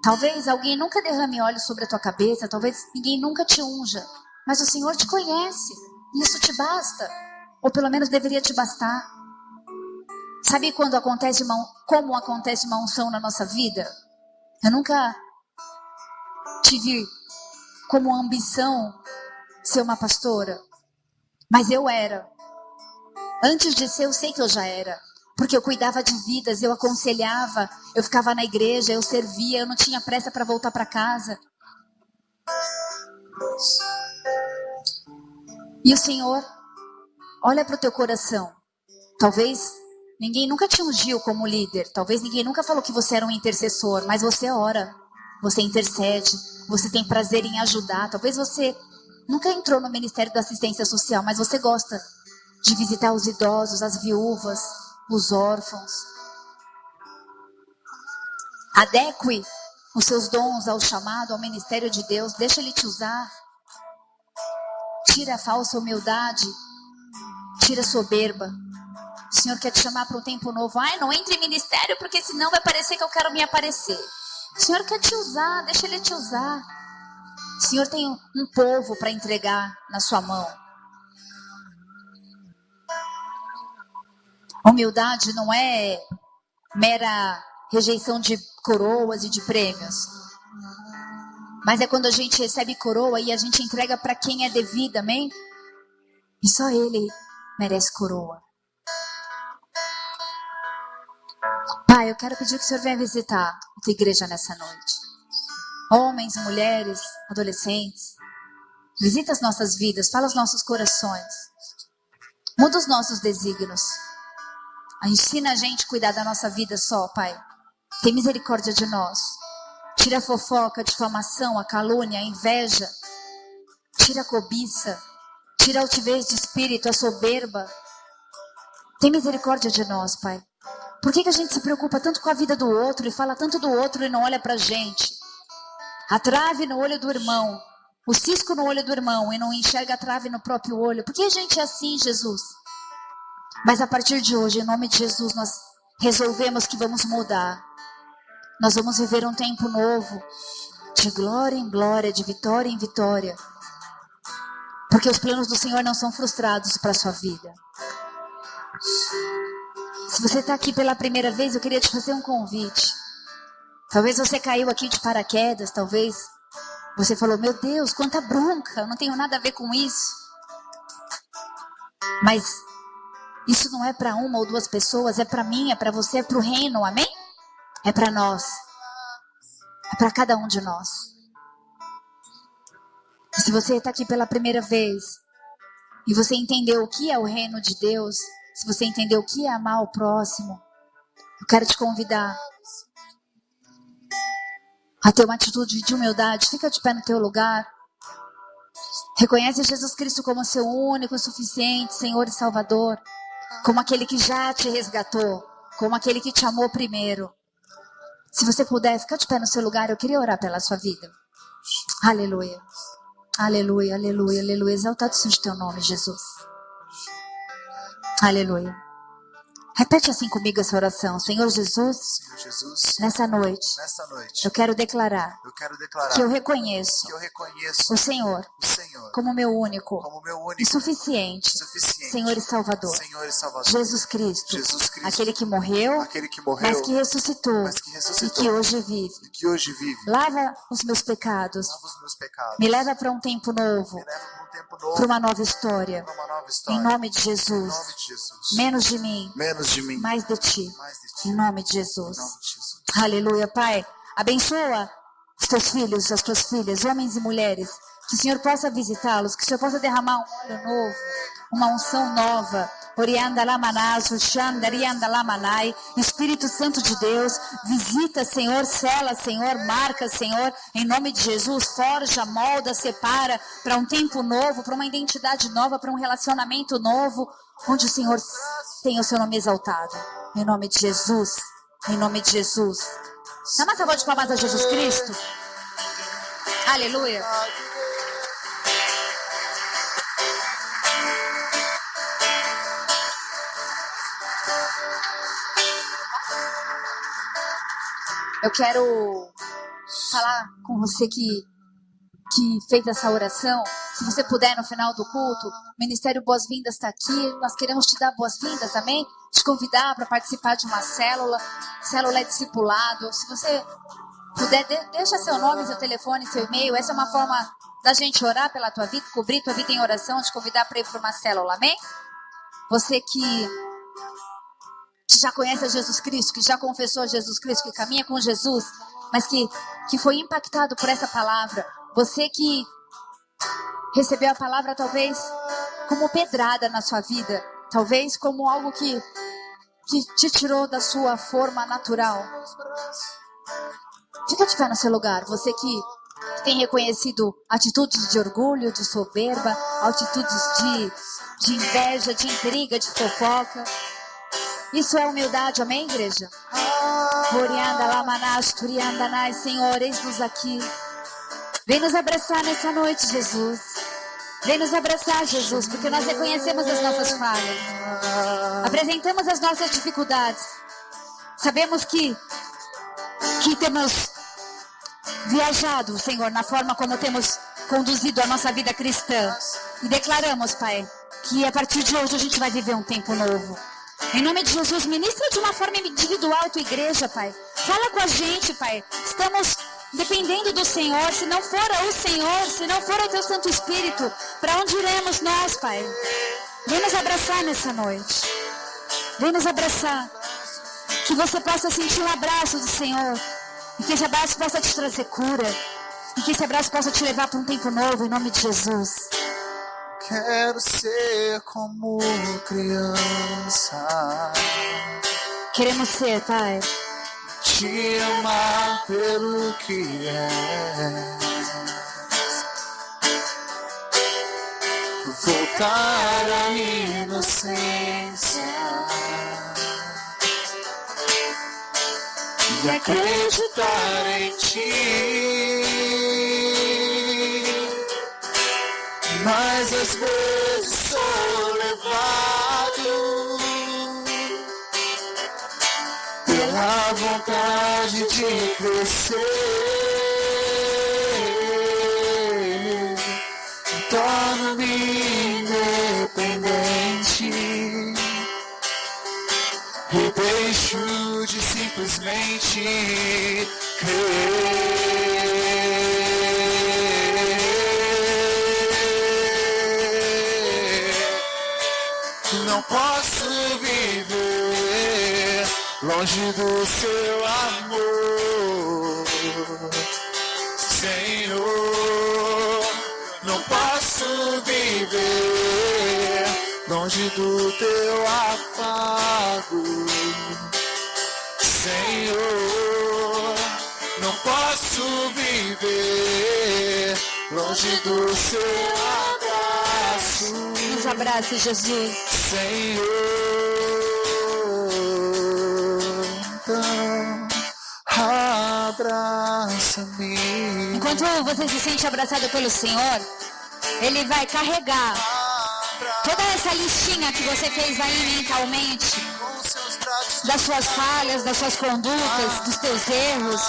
Talvez alguém nunca derrame óleo sobre a tua cabeça, talvez ninguém nunca te unja, mas o Senhor te conhece, e isso te basta, ou pelo menos deveria te bastar. Sabe como acontece uma unção na nossa vida? Eu nunca tive como ambição ser uma pastora, mas eu era. Antes de ser, eu sei que eu já era. Porque eu cuidava de vidas, eu aconselhava, eu ficava na igreja, eu servia, eu não tinha pressa para voltar para casa. E o Senhor olha para o teu coração. Talvez ninguém nunca te ungiu como líder. Talvez ninguém nunca falou que você era um intercessor. Mas você ora, você intercede, você tem prazer em ajudar. Talvez você nunca entrou no Ministério da Assistência Social, mas você gosta de visitar os idosos, as viúvas, os órfãos. Adeque os seus dons ao chamado, ao ministério de Deus. Deixa Ele te usar. Tira a falsa humildade. Tira a soberba. O Senhor quer te chamar para um tempo novo. Ai, não entre em ministério, porque senão vai parecer que eu quero me aparecer. O Senhor quer te usar. Deixa Ele te usar. O Senhor tem um povo para entregar na sua mão. Humildade não é mera rejeição de coroas e de prêmios. Mas é quando a gente recebe coroa e a gente entrega para quem é devido, amém? E só Ele merece coroa. Pai, eu quero pedir que o Senhor venha visitar a tua igreja nessa noite. Homens, mulheres, adolescentes. Visita as nossas vidas, fala os nossos corações. Muda os nossos desígnios. Ensina a gente a cuidar da nossa vida só, Pai. Tem misericórdia de nós. Tira a fofoca, a difamação, a calúnia, a inveja. Tira a cobiça. Tira a altivez de espírito, a soberba. Tem misericórdia de nós, Pai. Por que a gente se preocupa tanto com a vida do outro e fala tanto do outro e não olha pra gente? A trave no olho do irmão. O cisco no olho do irmão e não enxerga a trave no próprio olho. Por que a gente é assim, Jesus? Mas a partir de hoje, em nome de Jesus, nós resolvemos que vamos mudar. Nós vamos viver um tempo novo, de glória em glória, de vitória em vitória. Porque os planos do Senhor não são frustrados para a sua vida. Se você está aqui pela primeira vez, eu queria te fazer um convite. Talvez você caiu aqui de paraquedas, talvez você falou, meu Deus, quanta bronca, eu não tenho nada a ver com isso. Mas isso não é para uma ou duas pessoas, é para mim, é para você, é para o reino, amém? É para nós. É para cada um de nós. E se você está aqui pela primeira vez e você entendeu o que é o reino de Deus, se você entendeu o que é amar o próximo, eu quero te convidar a ter uma atitude de humildade. Fica de pé no teu lugar. Reconhece Jesus Cristo como seu único, suficiente Senhor e Salvador. Como aquele que já te resgatou. Como aquele que te amou primeiro. Se você puder, fica de pé no seu lugar. Eu queria orar pela sua vida. Aleluia. Aleluia, aleluia, aleluia. Exaltado seja o teu nome, Jesus. Aleluia. Repete assim comigo essa oração. Senhor Jesus, Senhor Jesus, nessa noite, noite eu quero declarar que eu reconheço o Senhor como meu único e suficiente Senhor e Salvador. Jesus Cristo, aquele que morreu, mas que ressuscitou e que hoje vive. Lava os meus pecados, me leva para um tempo novo, para uma nova história. Em nome de Jesus. Menos de mim, mais de ti. Em nome de Jesus. Aleluia, Pai. Abençoa os teus filhos, as tuas filhas, homens e mulheres. Que o Senhor possa visitá-los, que o Senhor possa derramar um óleo novo, uma unção nova. Orianda Lamanasu, Xandarianda Lamanai. Espírito Santo de Deus, visita, Senhor, sela, Senhor, marca, Senhor, em nome de Jesus, forja, molda, separa para um tempo novo, para uma identidade nova, para um relacionamento novo, onde o Senhor tem o seu nome exaltado. Em nome de Jesus, em nome de Jesus. Dá uma salva de palmas a Jesus Cristo. Aleluia. Eu quero falar com você que fez essa oração. Se você puder, no final do culto, o Ministério Boas-Vindas está aqui. Nós queremos te dar boas-vindas, amém? Te convidar para participar de uma célula. Célula é discipulado. Se você puder, deixa seu nome, seu telefone, seu e-mail. Essa é uma forma da gente orar pela tua vida, cobrir tua vida em oração, te convidar para ir para uma célula, amém? Você que já conhece a Jesus Cristo, que já confessou a Jesus Cristo, que caminha com Jesus, mas que foi impactado por essa palavra. Você que recebeu a palavra talvez como pedrada na sua vida, talvez como algo que te tirou da sua forma natural. Fica de pé no seu lugar. Você que tem reconhecido atitudes de orgulho, de soberba, atitudes de inveja, de intriga, de fofoca. Isso é humildade, amém, igreja? Orianda Lamanash, Turianda Nai, Senhor, eis-nos aqui. Vem nos abraçar nessa noite, Jesus. Vem nos abraçar, Jesus, porque nós reconhecemos as nossas falhas. Apresentamos as nossas dificuldades. Sabemos que temos viajado, Senhor, na forma como temos conduzido a nossa vida cristã. E declaramos, Pai, que a partir de hoje a gente vai viver um tempo novo. Em nome de Jesus, ministra de uma forma individual a tua igreja, Pai. Fala com a gente, Pai. Estamos dependendo do Senhor. Se não for o Senhor, se não for o teu Santo Espírito, para onde iremos nós, Pai? Vem nos abraçar nessa noite. Vem nos abraçar. Que você possa sentir um abraço do Senhor. E que esse abraço possa te trazer cura. E que esse abraço possa te levar para um tempo novo, em nome de Jesus. Quero ser como criança. Queremos ser, Pai. Te amar pelo que é. Voltar à inocência. E acreditar em ti. Mas às vezes sou levado pela vontade de crescer. Torno-me independente e deixo de simplesmente crer. Não posso viver longe do seu amor, Senhor. Não posso viver longe do teu afago, Senhor. Não posso viver longe do seu abraço. Nos abrace, Jesus. Senhor, então abraça-me. Enquanto você se sente abraçado pelo Senhor, Ele vai carregar toda essa listinha que você fez aí mentalmente das suas falhas, das suas condutas, dos teus erros.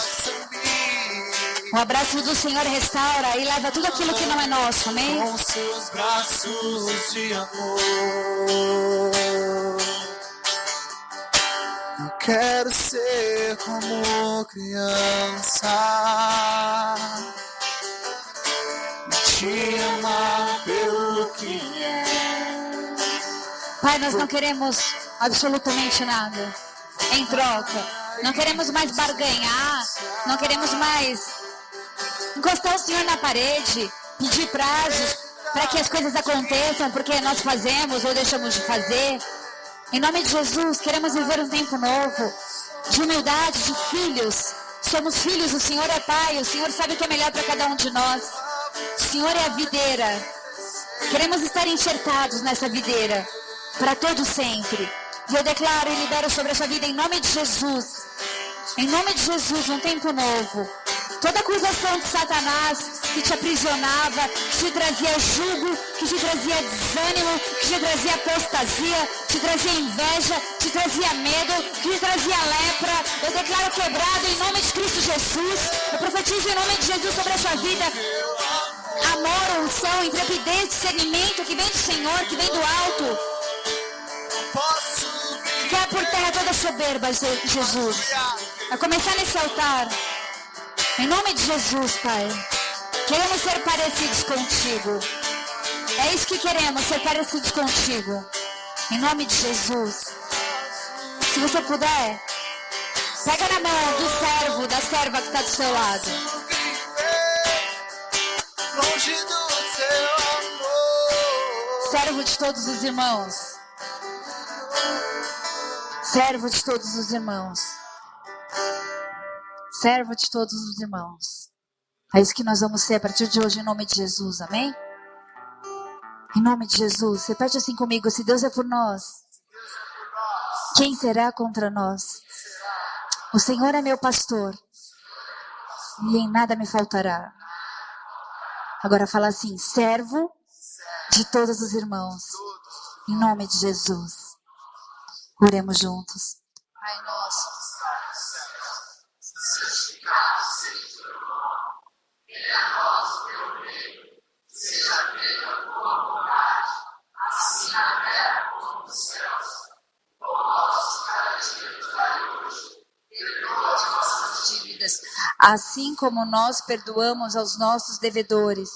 O abraço do Senhor restaura e leva tudo aquilo que não é nosso, amém? Com seus braços de amor. Eu quero ser como criança, te amar pelo que é. Pai, nós não queremos absolutamente nada em troca. Não queremos mais barganhar, não queremos mais encostar o Senhor na parede, pedir prazos para que as coisas aconteçam, porque nós fazemos ou deixamos de fazer. Em nome de Jesus, queremos viver um tempo novo, de humildade, de filhos. Somos filhos, o Senhor é Pai, o Senhor sabe o que é melhor para cada um de nós. O Senhor é a videira. Queremos estar enxertados nessa videira, para todo sempre. E eu declaro e libero sobre a sua vida, em nome de Jesus. Em nome de Jesus, um tempo novo. Toda acusação de Satanás que te aprisionava, que te trazia jugo, que te trazia desânimo, que te trazia apostasia, te trazia inveja, te trazia medo, que te trazia lepra, eu declaro quebrado em nome de Cristo Jesus. Eu profetizo em nome de Jesus sobre a sua vida amor, unção, intrepidez, discernimento que vem do Senhor, que vem do alto. Cai por terra toda soberba, Jesus. A começar nesse altar. Em nome de Jesus, Pai. Queremos ser parecidos contigo. É isso que queremos, ser parecidos contigo. Em nome de Jesus. Se você puder, pega na mão do servo, da serva que está do seu lado. Longe do seu amor. Servo de todos os irmãos. Servo de todos os irmãos. Servo de todos os irmãos. É isso que nós vamos ser a partir de hoje, em nome de Jesus, amém? Em nome de Jesus, repete assim comigo: se Deus é por nós, quem será contra nós? O Senhor é meu pastor, e em nada me faltará. Agora fala assim: servo de todos os irmãos, em nome de Jesus. Oremos juntos. Pai nosso, santificado seja o teu nome. Venha a nós o teu reino. Seja feita a tua vontade, assim na terra como nos céus. O nosso cada dia nos dai hoje. Perdoa as nossas dívidas, assim como nós perdoamos aos nossos devedores.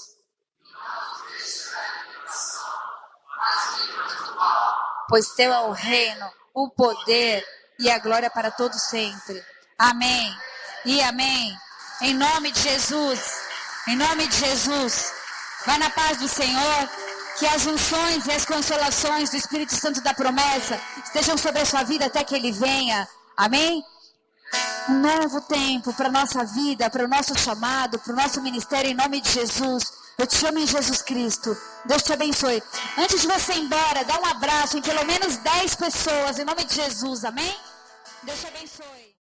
Pois teu é o reino, o poder e a glória para todos sempre. Amém e amém. Em nome de Jesus, em nome de Jesus. Vai na paz do Senhor, que as unções e as consolações do Espírito Santo da promessa estejam sobre a sua vida até que Ele venha. Amém? Um novo tempo para a nossa vida, para o nosso chamado, para o nosso ministério, em nome de Jesus. Eu te amo em Jesus Cristo. Deus te abençoe. Antes de você ir embora, dá um abraço em pelo menos 10 pessoas, em nome de Jesus. Amém? Deus te abençoe.